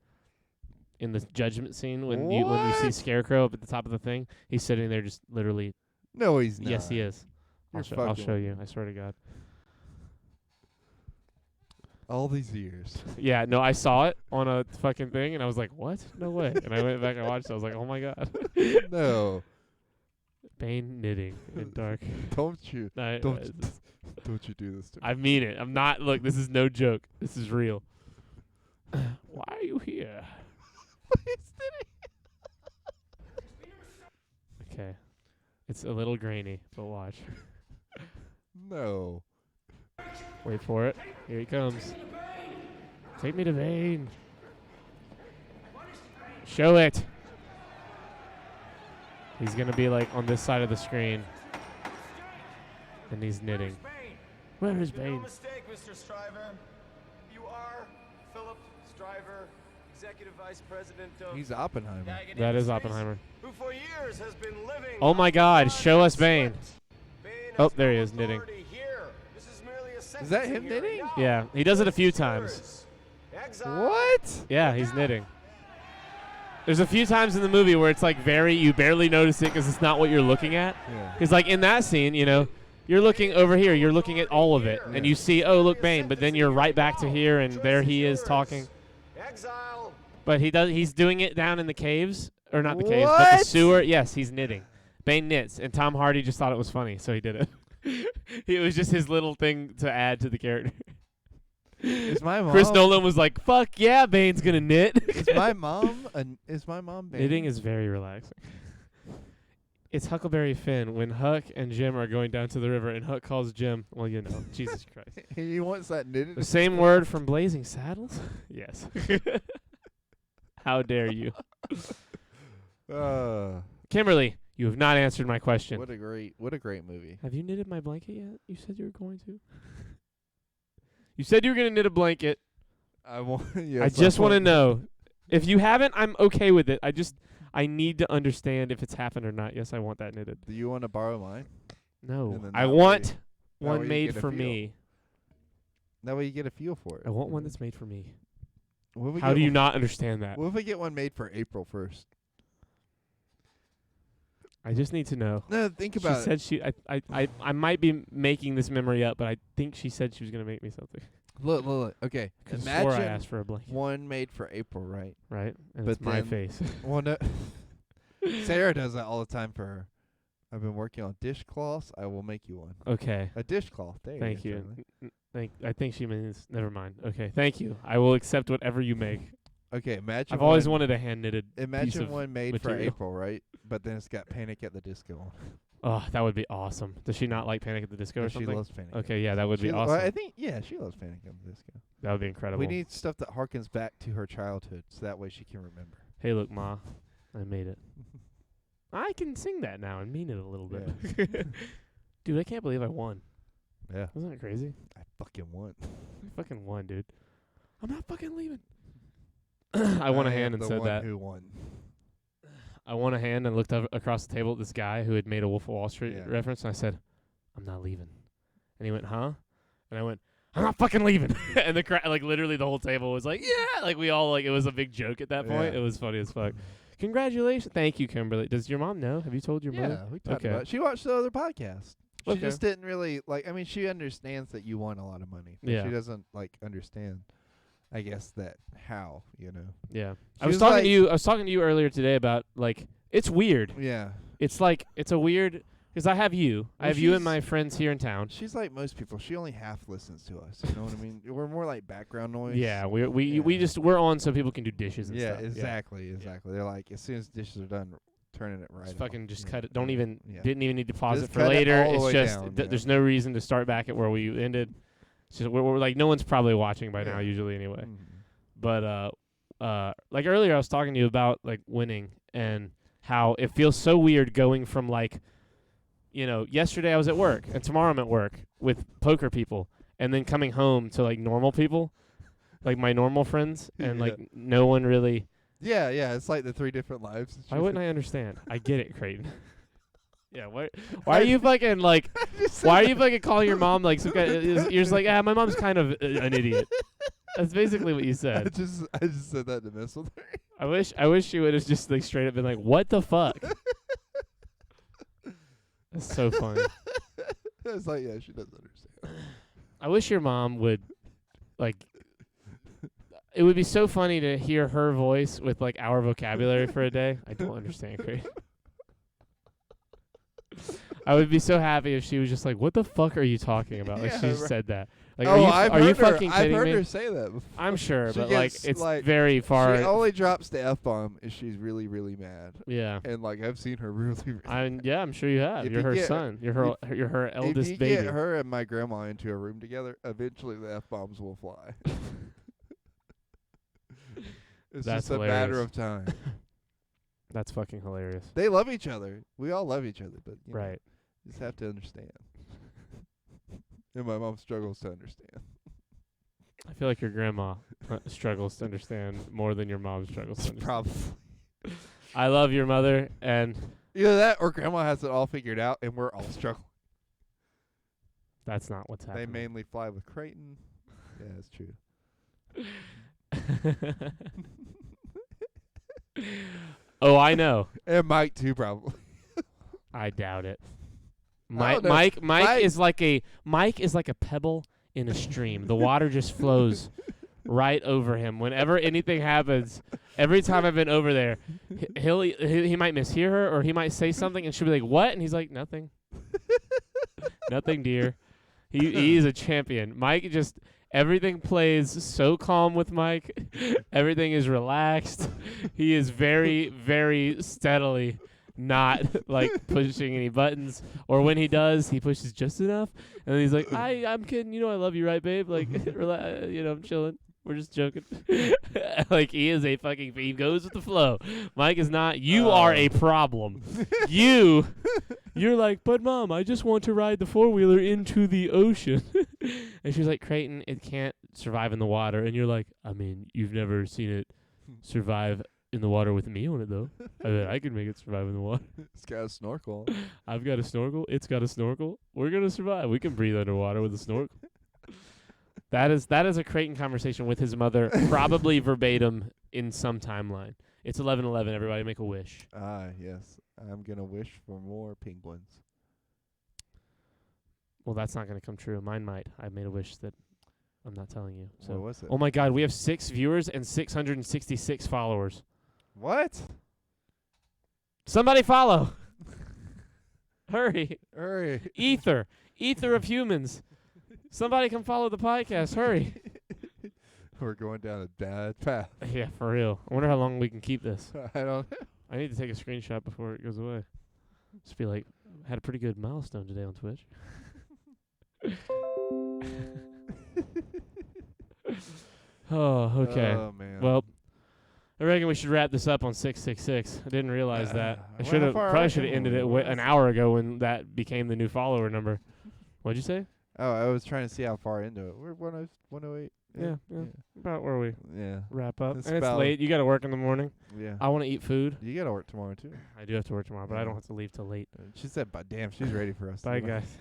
Speaker 2: In the judgment scene, when you see
Speaker 3: What?
Speaker 2: Scarecrow up at the top of the thing, he's sitting there just literally.
Speaker 3: No, he's not.
Speaker 2: Yes, he is. I'll
Speaker 3: You're
Speaker 2: show
Speaker 3: fucking
Speaker 2: you. I swear to God.
Speaker 3: All these years.
Speaker 2: Yeah, no, I saw it on a fucking thing, and I was like, "What? No way!" And I went back and watched it. I was like, "Oh my God."
Speaker 3: No.
Speaker 2: Bane knitting in dark.
Speaker 3: Don't you
Speaker 2: I,
Speaker 3: Don't-
Speaker 2: uh,
Speaker 3: don't you do this to me.
Speaker 2: I mean it. I'm not. Look, this is no joke. This is real. Why are you here? Okay. It's a little grainy, but watch.
Speaker 3: No.
Speaker 2: Wait for it. Here he comes. Take me to Bane. Show it. He's going to be like on this side of the screen. And he's knitting. Where is Bane?
Speaker 5: No mistake, Mr. Stryver. You are Philip Stryver, Executive Vice President of
Speaker 3: He's Oppenheimer.
Speaker 5: Daggett
Speaker 2: That is
Speaker 5: Industries,
Speaker 2: Oppenheimer.
Speaker 5: who for years has been living
Speaker 2: Oh my
Speaker 5: off
Speaker 2: God,
Speaker 5: blood
Speaker 2: show us
Speaker 5: and sweat.
Speaker 2: Bane.
Speaker 5: Bane
Speaker 2: Oh,
Speaker 5: has
Speaker 2: there he
Speaker 5: no
Speaker 2: is, knitting.
Speaker 5: authority here. This is merely a
Speaker 3: that
Speaker 5: sentencing
Speaker 3: him
Speaker 5: hearing.
Speaker 3: knitting?
Speaker 5: No,
Speaker 2: Yeah, he does it a few
Speaker 5: it's
Speaker 2: times.
Speaker 5: yours. Exile.
Speaker 3: What?
Speaker 2: Yeah, he's knitting. There's a few times in the movie where it's like you barely notice it because it's not what you're looking at.
Speaker 3: Yeah.
Speaker 2: Because like in that scene, you're looking over here, you're looking at all of it, and you see, oh look, Bane, but then you're right back to here, and there he is talking.
Speaker 5: Exile.
Speaker 2: But he's doing it down in the caves, or not the caves, but the
Speaker 3: What?
Speaker 2: sewer. Yes, he's knitting. Bane knits, and Tom Hardy just thought it was funny, so he did it. It was just his little thing to add to the character.
Speaker 3: Is my mom
Speaker 2: Chris Nolan was like, "Fuck yeah, Bane's gonna knit."
Speaker 3: Is my mom Bane?
Speaker 2: Knitting is very relaxing. It's Huckleberry Finn when Huck and Jim are going down to the river, and Huck calls Jim. Well, Jesus Christ.
Speaker 3: He wants that knitted.
Speaker 2: The same word from Blazing Saddles? Yes. How dare you? Kimberly, you have not answered my question.
Speaker 3: What a great movie.
Speaker 2: Have you knitted my blanket yet? You said you were going to. You said you were going to knit a blanket.
Speaker 3: I want.
Speaker 2: I just want to know. If you haven't, I'm okay with it. I need to understand if it's happened or not. Yes, I want that knitted.
Speaker 3: Do you want to borrow mine?
Speaker 2: No.
Speaker 3: And then
Speaker 2: I
Speaker 3: that way-
Speaker 2: want
Speaker 3: that way
Speaker 2: one
Speaker 3: you
Speaker 2: made
Speaker 3: get a
Speaker 2: for
Speaker 3: feel.
Speaker 2: me.
Speaker 3: That way you get a feel for it.
Speaker 2: I want one that's made for me.
Speaker 3: What if we
Speaker 2: How
Speaker 3: get
Speaker 2: do you
Speaker 3: one-
Speaker 2: not understand that?
Speaker 3: What if we get one made for April 1st?
Speaker 2: I just need to know.
Speaker 3: No, think
Speaker 2: She
Speaker 3: about it.
Speaker 2: said I might be making this memory up, but I think she said she was going to make me something.
Speaker 3: Look. Okay,
Speaker 2: 'Cause I swore I
Speaker 3: imagine
Speaker 2: asked for a blanket.
Speaker 3: one made for April, right?
Speaker 2: Right? And
Speaker 3: But
Speaker 2: it's my
Speaker 3: then-
Speaker 2: face.
Speaker 3: Well, no. Sarah does that all the time for her. I've been working on dishcloths. I will make you one.
Speaker 2: Okay.
Speaker 3: A dishcloth. There
Speaker 2: Thank
Speaker 3: you
Speaker 2: you.
Speaker 3: go. Charlie.
Speaker 2: I think she means, never mind. Okay. Thank you. I will accept whatever you make.
Speaker 3: Okay, imagine.
Speaker 2: I've always
Speaker 3: one,
Speaker 2: wanted a hand knitted piece
Speaker 3: Imagine
Speaker 2: of
Speaker 3: one made for
Speaker 2: material.
Speaker 3: April, right? But then it's got Panic at the Disco on.
Speaker 2: Oh, that would be awesome. Does she not like Panic at the Disco or
Speaker 3: She
Speaker 2: something?
Speaker 3: loves Panic.
Speaker 2: Okay, yeah, that would be
Speaker 3: She
Speaker 2: awesome.
Speaker 3: I think she loves Panic at the Disco.
Speaker 2: That would be incredible.
Speaker 3: We need stuff that harkens back to her childhood, so that way she can remember.
Speaker 2: Hey, look, Ma, I made it. I can sing that now and mean it a little bit. Dude, I can't believe I won.
Speaker 3: Yeah,
Speaker 2: Isn't that crazy?
Speaker 3: I fucking won.
Speaker 2: I fucking won, dude. I'm not fucking leaving. I won a hand and
Speaker 3: the
Speaker 2: said
Speaker 3: one
Speaker 2: that.
Speaker 3: Who won?
Speaker 2: I won a hand and looked up across the table at this guy who had made a Wolf of Wall Street
Speaker 3: Yeah.
Speaker 2: reference, and I said, "I'm not leaving." And he went, "Huh?" And I went, "I'm not fucking leaving." And the like literally the whole table was like, "Yeah!" Like we all it was a big joke at that point.
Speaker 3: Yeah.
Speaker 2: It was funny as fuck. Congratulations, thank you, Kimberly. Does your mom know? Have you told your
Speaker 3: Yeah,
Speaker 2: mother?
Speaker 3: we talked
Speaker 2: Okay.
Speaker 3: about it. She watched the other podcast. She
Speaker 2: Okay.
Speaker 3: just didn't really I mean, she understands that you won a lot of money. But
Speaker 2: Yeah.
Speaker 3: She doesn't understand. I guess that how
Speaker 2: Yeah.
Speaker 3: She
Speaker 2: I was
Speaker 3: was
Speaker 2: talking
Speaker 3: like-
Speaker 2: to you. I was talking to you earlier today about it's weird.
Speaker 3: Yeah.
Speaker 2: It's it's a weird because I have you. I
Speaker 3: Well,
Speaker 2: have you and
Speaker 3: she's-
Speaker 2: my friends here in town.
Speaker 3: She's like most people. She only half listens to us. You know what I mean? We're more like background noise.
Speaker 2: Yeah, we
Speaker 3: Yeah.
Speaker 2: we're on so people can do dishes and
Speaker 3: Yeah,
Speaker 2: stuff.
Speaker 3: exactly. They're like, as soon as dishes are done, turning it right.
Speaker 2: Just
Speaker 3: off.
Speaker 2: fucking just
Speaker 3: Yeah.
Speaker 2: cut it. Don't even
Speaker 3: Yeah.
Speaker 2: didn't even need to pause
Speaker 3: Just
Speaker 2: it for
Speaker 3: cut it
Speaker 2: later.
Speaker 3: all the
Speaker 2: It's
Speaker 3: way
Speaker 2: just
Speaker 3: down,
Speaker 2: there's no reason to start back at where we ended. It's just we're like no one's probably watching by now
Speaker 3: Yeah.
Speaker 2: usually anyway.
Speaker 3: Mhm.
Speaker 2: But like earlier I was talking to you about like winning and how it feels so weird going from yesterday I was at work and tomorrow I'm at work with poker people and then coming home to like normal people, like my normal friends and
Speaker 3: Yeah.
Speaker 2: like no one really.
Speaker 3: Yeah. It's like the 3 different lives.
Speaker 2: Why wouldn't I understand? I get it, Creighton. Yeah, why are you fucking like? Why are you fucking calling your mom like some guy? You're just like, my mom's kind of an idiot. That's basically what you
Speaker 3: I
Speaker 2: said.
Speaker 3: just said that to mess with her.
Speaker 2: I wish she would have just like straight up been like, "What the fuck?" That's so funny.
Speaker 3: It's like, yeah, she doesn't understand.
Speaker 2: I wish your mom would like. It would be so funny to hear her voice with like our vocabulary for a day. I don't understand, Craig. I would be so happy if she was just like, "What the fuck are you talking about?" Like
Speaker 3: Yeah,
Speaker 2: she
Speaker 3: right.
Speaker 2: said that. Like,
Speaker 3: I've
Speaker 2: are you
Speaker 3: heard her-
Speaker 2: fucking kidding
Speaker 3: I've heard
Speaker 2: me?
Speaker 3: her say that before.
Speaker 2: I'm sure,
Speaker 3: She
Speaker 2: but like
Speaker 3: gets,
Speaker 2: it's
Speaker 3: like,
Speaker 2: very far.
Speaker 3: She only drops the F-bomb if she's really, really mad.
Speaker 2: Yeah.
Speaker 3: And like I've seen her really, really
Speaker 2: I'm sure you have.
Speaker 3: If
Speaker 2: You're
Speaker 3: you
Speaker 2: her
Speaker 3: get-
Speaker 2: son. You're her
Speaker 3: If
Speaker 2: eldest
Speaker 3: you
Speaker 2: baby.
Speaker 3: get her and my grandma into a room together, eventually the F-bombs will fly. It's
Speaker 2: That's
Speaker 3: just a matter
Speaker 2: hilarious.
Speaker 3: of time.
Speaker 2: That's fucking hilarious.
Speaker 3: They love each other. We all love each other, but you know,
Speaker 2: Right.
Speaker 3: you just have to understand. And my mom struggles to understand.
Speaker 2: I feel like your grandma struggles to understand more than your mom struggles to understand.
Speaker 3: Probably.
Speaker 2: I love your mother, and
Speaker 3: Either that or grandma has it all figured out and we're all struggling.
Speaker 2: that's not what's
Speaker 3: They
Speaker 2: happening.
Speaker 3: mainly fly with Creighton. Yeah, that's true.
Speaker 2: Oh, I know.
Speaker 3: And Mike too, probably.
Speaker 2: I doubt it.
Speaker 3: I don't know.
Speaker 2: Mike is like a pebble in a stream. The water just flows right over him. Whenever anything happens, every time I've been over there, he might mishear her or he might say something and she'll be like, "What?" And he's like, "Nothing." Nothing, dear. He is a champion. Mike just everything plays so calm with Mike. Everything is relaxed. He is very, very steadily not like pushing any buttons, or when he does, he pushes just enough, and then he's like, I'm kidding, you know, I love you, right, babe? Like, you know, I'm chilling. We're just joking. Like, he is a fucking, he goes with the flow. Mike is not. You are a problem. You're like, but mom, I just want to ride the 4-wheeler into the ocean. And she's like, Creighton, it can't survive in the water. And you're like, I mean, you've never seen it survive in the water with me on it, though. I mean, I can make it survive in the water.
Speaker 3: It's got a snorkel.
Speaker 2: I've got a snorkel. It's got a snorkel. We're going to survive. We can breathe underwater with a snorkel. That is a Creighton conversation with his mother, probably verbatim in some timeline. It's 11:11. Everybody make a wish.
Speaker 3: Ah, yes. I'm going to wish for more penguins.
Speaker 2: Well, that's not going to come true. Mine might. I made a wish that I'm not telling you. So,
Speaker 3: What was it?
Speaker 2: oh my God, we have 6 viewers and 666 followers.
Speaker 3: What?
Speaker 2: Somebody follow. Hurry.
Speaker 3: Hurry.
Speaker 2: Ether of humans. Somebody come follow the podcast. Hurry.
Speaker 3: We're going down a bad path.
Speaker 2: Yeah, for real. I wonder how long we can keep this.
Speaker 3: I don't
Speaker 2: I need to take a screenshot before it goes away. Just be like, had a pretty good milestone today on Twitch. Oh, okay.
Speaker 3: Oh, man.
Speaker 2: Well, I reckon we should wrap this up on 666. I didn't realize that. I
Speaker 3: well,
Speaker 2: should
Speaker 3: how
Speaker 2: have
Speaker 3: far
Speaker 2: probably
Speaker 3: are
Speaker 2: should have
Speaker 3: we?
Speaker 2: ended it an hour ago when that became the new follower number. What'd you say?
Speaker 3: Oh, I was trying to see how far into it. We're 108.
Speaker 2: Yeah. About where we
Speaker 3: Yeah.
Speaker 2: wrap up.
Speaker 3: It's
Speaker 2: And it's
Speaker 3: about-
Speaker 2: late. You got to work in the morning.
Speaker 3: Yeah.
Speaker 2: I want to eat food.
Speaker 3: You got to work tomorrow, too.
Speaker 2: I do have to work tomorrow, but I
Speaker 3: Yeah.
Speaker 2: don't have to leave till late.
Speaker 3: She said, but damn, she's ready for us.
Speaker 2: Bye,
Speaker 3: to
Speaker 2: guys.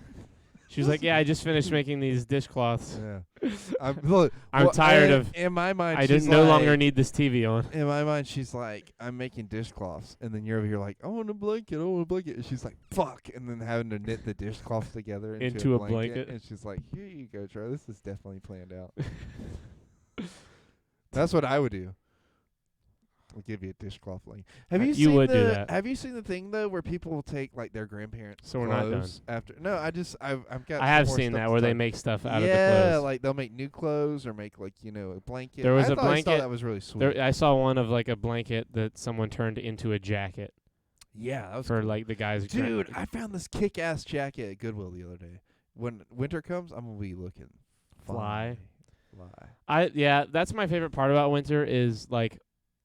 Speaker 2: She was like, "Yeah, I just finished making these dishcloths.
Speaker 3: Yeah. Look,
Speaker 2: I'm tired
Speaker 3: well,
Speaker 2: of.
Speaker 3: In my mind,
Speaker 2: I
Speaker 3: she's
Speaker 2: didn't no longer
Speaker 3: like-
Speaker 2: need this TV on."
Speaker 3: In my mind, she's like, I'm making dishcloths. And then you're over here like, I want a blanket, And she's like, fuck. And then having to knit the dishcloths together into
Speaker 2: a blanket.
Speaker 3: And she's like, here you go, Troy. This is definitely planned out. That's what I would do. I'll give you a dishcloth link. Have you
Speaker 2: You
Speaker 3: seen
Speaker 2: would
Speaker 3: the,
Speaker 2: do that.
Speaker 3: Have you seen the thing, though, where people will take, like, their grandparents'
Speaker 2: So we're not done.
Speaker 3: clothes after? No, I've got
Speaker 2: I have
Speaker 3: some more
Speaker 2: seen
Speaker 3: stuff
Speaker 2: that
Speaker 3: to
Speaker 2: where they
Speaker 3: talk-
Speaker 2: make stuff out of the
Speaker 3: Yeah,
Speaker 2: clothes.
Speaker 3: like they'll make new clothes or make, like, you know, a blanket.
Speaker 2: There was
Speaker 3: I
Speaker 2: a
Speaker 3: thought
Speaker 2: blanket-
Speaker 3: that was really sweet.
Speaker 2: I saw one of like a blanket that someone turned into a jacket
Speaker 3: Yeah, that was
Speaker 2: for
Speaker 3: cool.
Speaker 2: like the guys.
Speaker 3: Dude, I found this kick-ass jacket at Goodwill the other day. When winter comes, I'm gonna be looking
Speaker 2: Fly.
Speaker 3: Fly.
Speaker 2: That's my favorite part about winter is like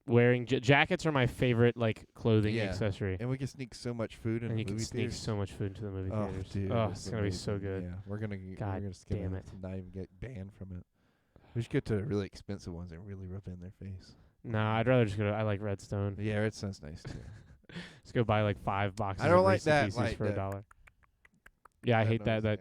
Speaker 2: wearing jackets are my favorite like clothing
Speaker 3: Yeah.
Speaker 2: accessory.
Speaker 3: And we can sneak so much food in
Speaker 2: And
Speaker 3: the
Speaker 2: you can
Speaker 3: movie
Speaker 2: sneak
Speaker 3: theaters.
Speaker 2: so much food into the movie
Speaker 3: Oh,
Speaker 2: theaters.
Speaker 3: dude,
Speaker 2: Oh, it's gonna be so
Speaker 3: amazing.
Speaker 2: good.
Speaker 3: Yeah, we're gonna
Speaker 2: God
Speaker 3: just
Speaker 2: damn it.
Speaker 3: not even get banned from it. We should get to the really expensive ones and really rub it in their face.
Speaker 2: Nah, I'd rather just go to. I like Redstone.
Speaker 3: Yeah, it sounds nice too.
Speaker 2: Just go buy like 5 boxes
Speaker 3: I don't
Speaker 2: of
Speaker 3: like
Speaker 2: Reese's
Speaker 3: that,
Speaker 2: Pieces
Speaker 3: like
Speaker 2: for
Speaker 3: the-
Speaker 2: $1. Yeah, I hate that
Speaker 3: noise,
Speaker 2: that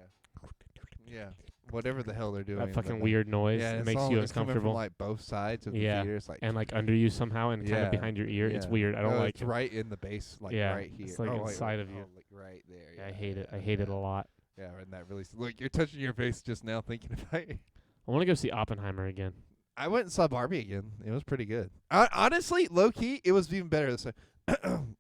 Speaker 3: yeah. Whatever the hell they're doing.
Speaker 2: that fucking
Speaker 3: but
Speaker 2: weird noise.
Speaker 3: Yeah,
Speaker 2: It
Speaker 3: it's
Speaker 2: makes
Speaker 3: all,
Speaker 2: you
Speaker 3: it's coming
Speaker 2: uncomfortable.
Speaker 3: from like both sides of
Speaker 2: Yeah.
Speaker 3: the theater. It's like
Speaker 2: And like under you somehow and kind of behind your ear. It's
Speaker 3: yeah.
Speaker 2: weird. I don't
Speaker 3: Oh,
Speaker 2: like
Speaker 3: it's
Speaker 2: it.
Speaker 3: right in the base, like
Speaker 2: Yeah,
Speaker 3: right here.
Speaker 2: it's like
Speaker 3: oh,
Speaker 2: inside
Speaker 3: wait,
Speaker 2: of you.
Speaker 3: Oh, like right there.
Speaker 2: Yeah, I hate it. I hate it a lot.
Speaker 3: Yeah, and that really. Look, you're touching your face just now thinking about it.
Speaker 2: I want to go see Oppenheimer again.
Speaker 3: I went and saw Barbie again. It was pretty good. Honestly, low key, it was even better this time.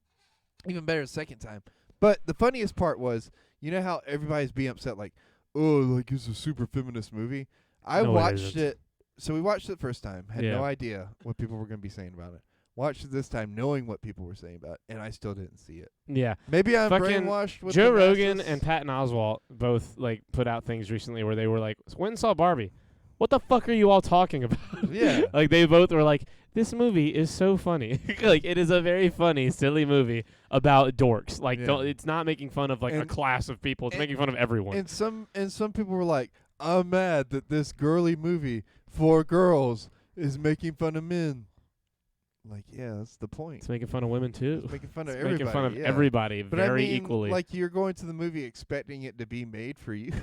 Speaker 3: Even better the second time. But the funniest part was, you know how everybody's being upset, like, oh, like it's a super feminist movie. I
Speaker 2: No, it
Speaker 3: watched
Speaker 2: isn't.
Speaker 3: it. So we watched it the first time. Had
Speaker 2: Yeah.
Speaker 3: no idea what people were going to be saying about it. Watched it this time, knowing what people were saying about it, and I still didn't see it.
Speaker 2: Yeah.
Speaker 3: Maybe I'm
Speaker 2: Fucking
Speaker 3: brainwashed with
Speaker 2: Joe
Speaker 3: the
Speaker 2: Rogan
Speaker 3: masses.
Speaker 2: and Patton Oswalt both like put out things recently where they were like, "Went and saw Barbie. What the fuck are you all talking about?"
Speaker 3: Yeah.
Speaker 2: Like they both were like, "This movie is so funny." Like it is a very funny, silly movie about dorks. Like
Speaker 3: Yeah.
Speaker 2: it's not making fun of like a
Speaker 3: And-
Speaker 2: class of people. It's
Speaker 3: and-
Speaker 2: making fun of everyone.
Speaker 3: And some people were like, I'm mad that this girly movie for girls is making fun of men. Like, yeah, that's the point.
Speaker 2: It's making fun of women too.
Speaker 3: It's making fun of
Speaker 2: It's
Speaker 3: everybody.
Speaker 2: making fun of
Speaker 3: yeah.
Speaker 2: everybody
Speaker 3: But
Speaker 2: very
Speaker 3: I mean,
Speaker 2: equally.
Speaker 3: like you're going to the movie expecting it to be made for you.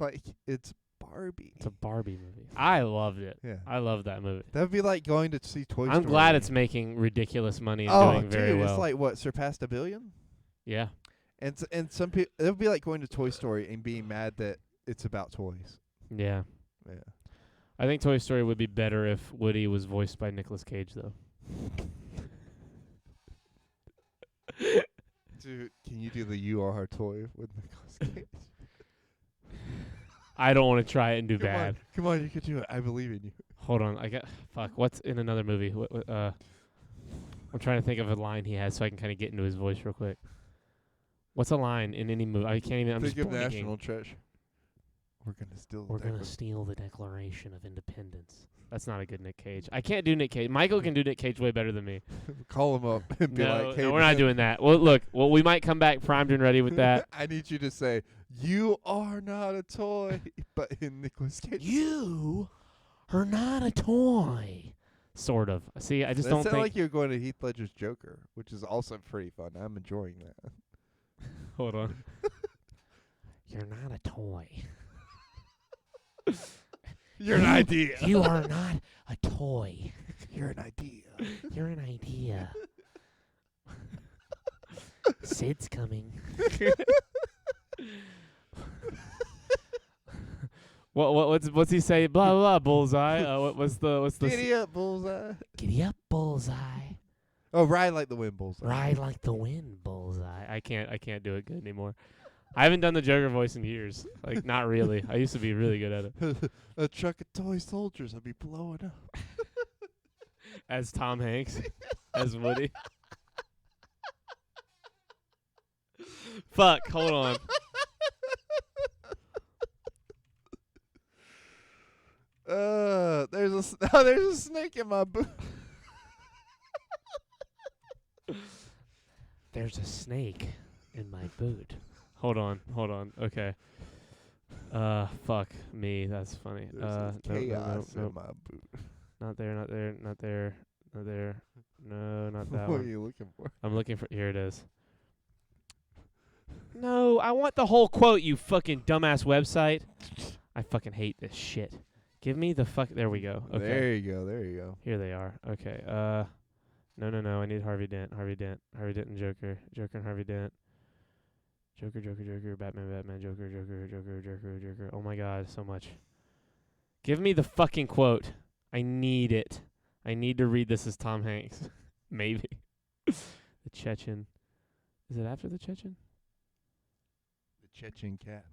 Speaker 3: Like it's Barbie.
Speaker 2: It's a Barbie movie. I loved it.
Speaker 3: Yeah.
Speaker 2: I love that movie.
Speaker 3: That would be like going to see Toy Story.
Speaker 2: I'm glad it's making ridiculous money and
Speaker 3: oh,
Speaker 2: doing
Speaker 3: dude,
Speaker 2: very well.
Speaker 3: it's like what, surpassed $1 billion?
Speaker 2: Yeah.
Speaker 3: And some people, it would be like going to Toy Story and being mad that it's about toys.
Speaker 2: Yeah.
Speaker 3: Yeah.
Speaker 2: I think Toy Story would be better if Woody was voiced by Nicolas Cage, though.
Speaker 3: Dude, can you do the "You Are Our Toy" with Nicolas Cage?
Speaker 2: I don't want to try it and do
Speaker 3: Come
Speaker 2: bad.
Speaker 3: on, come on, you can do it. I believe in you.
Speaker 2: Hold on. Fuck. What's in another movie? I'm trying to think of a line he has so I can kind of get into his voice real quick. What's a line in any movie? I can't even. I'm
Speaker 3: Think
Speaker 2: just
Speaker 3: of
Speaker 2: blanking.
Speaker 3: National Treasure. We're gonna steal.
Speaker 2: We're gonna steal the Declaration of Independence. That's not a good Nick Cage. I can't do Nick Cage. Michael can do Nick Cage way better than me.
Speaker 3: Call him up and be
Speaker 2: No,
Speaker 3: like, "Hey,
Speaker 2: no, we're not
Speaker 3: man,
Speaker 2: doing that. Well, look. Well, we might come back primed and ready with that.
Speaker 3: I need you to say, "You are not a toy," but in Nicolas Cage.
Speaker 2: You are not a toy. Sort of. See, I just
Speaker 3: That
Speaker 2: don't
Speaker 3: sounded
Speaker 2: think.
Speaker 3: like you're going to Heath Ledger's Joker, which is also pretty fun. I'm enjoying that.
Speaker 2: Hold on. You're not a toy.
Speaker 3: You're an idea.
Speaker 2: You are not a toy.
Speaker 3: You're an idea.
Speaker 2: You're an idea. Sid's coming. What's he say? Blah blah, blah bullseye. What's the
Speaker 3: Giddy up, bullseye.
Speaker 2: Giddy up, bullseye.
Speaker 3: Oh, ride like the wind, bullseye.
Speaker 2: Ride like the wind, bullseye. I can't do it good anymore. I haven't done the Joker voice in years. Like not really. I used to be really good at it.
Speaker 3: A truck of toy soldiers. I'll be blowing up.
Speaker 2: As Tom Hanks, as Woody. Fuck, hold on.
Speaker 3: There's a snake in my boot.
Speaker 2: There's a snake in my boot. Hold on. Okay. Fuck me. That's funny.
Speaker 3: There's chaos in my boot.
Speaker 2: Not there. No, not that
Speaker 3: What are
Speaker 2: one.
Speaker 3: you looking for?
Speaker 2: I'm looking for. Here it is. No, I want the whole quote, you fucking dumbass website. I fucking hate this shit. Give me the fuck. There we go. Okay.
Speaker 3: There you go.
Speaker 2: Here they are. Okay. No. I need Harvey Dent. Harvey Dent and Joker. Joker and Harvey Dent. Joker. Batman. Joker. Oh my God, so much. Give me the fucking quote. I need it. I need to read this as Tom Hanks. Maybe. The Chechen. Is it after the Chechen?
Speaker 3: The Chechen cat.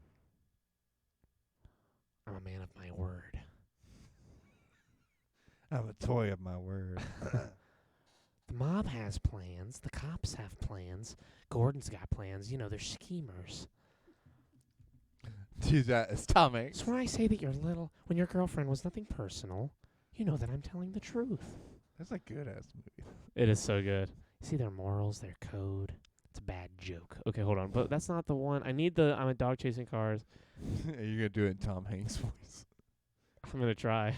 Speaker 2: I'm a man of my word.
Speaker 3: I'm a toy of my word.
Speaker 2: The mob has plans. The cops have plans. Gordon's got plans. You know, they're schemers.
Speaker 3: Dude, that is Tom Hanks.
Speaker 2: So when I say that when your girlfriend was nothing personal, you know that I'm telling the truth.
Speaker 3: That's a good ass movie.
Speaker 2: It is so good. See their morals, their code. It's a bad joke. Okay, hold on. But that's not the one. I need the I'm a dog chasing cars.
Speaker 3: You're gonna do it in Tom Hanks' voice.
Speaker 2: I'm going to try.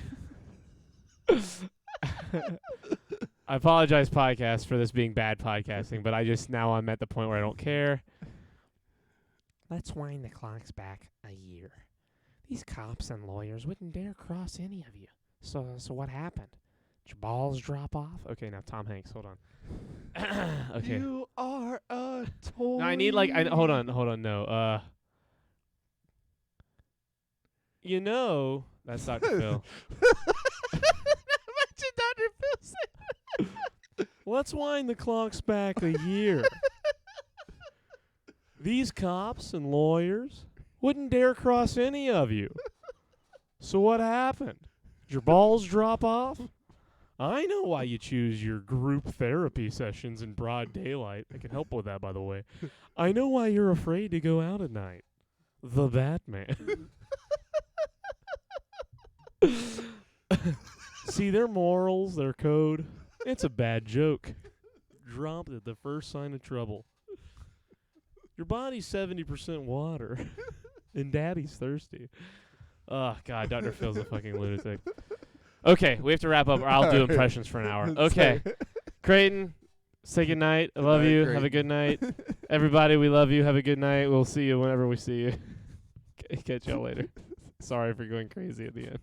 Speaker 2: I apologize, podcast, for this being bad podcasting, but I'm at the point where I don't care. Let's wind the clocks back a year. These cops and lawyers wouldn't dare cross any of you. So what happened? Did your balls drop off? Okay, now Tom Hanks, hold on. Okay.
Speaker 3: You are a toy.
Speaker 2: No, I need hold on, no. That's Dr. Phil.
Speaker 3: Imagine Dr. Phil said.
Speaker 2: Let's wind the clocks back a year. These cops and lawyers wouldn't dare cross any of you. So what happened? Did your balls drop off? I know why you choose your group therapy sessions in broad daylight. I can help with that, by the way. I know why you're afraid to go out at night. The Batman. See, their morals, their code, it's a bad joke. Drop it at the first sign of trouble. Your body's 70% water, and Daddy's thirsty. Oh, God, Dr. Phil's a fucking lunatic. Okay, we have to wrap up, or I'll do impressions for an hour. Okay, Creighton, say good night. I love you. Have a good night. Everybody, we love you. Have a good night. We'll see you whenever we see you. Catch y'all later. Sorry for going crazy at the end.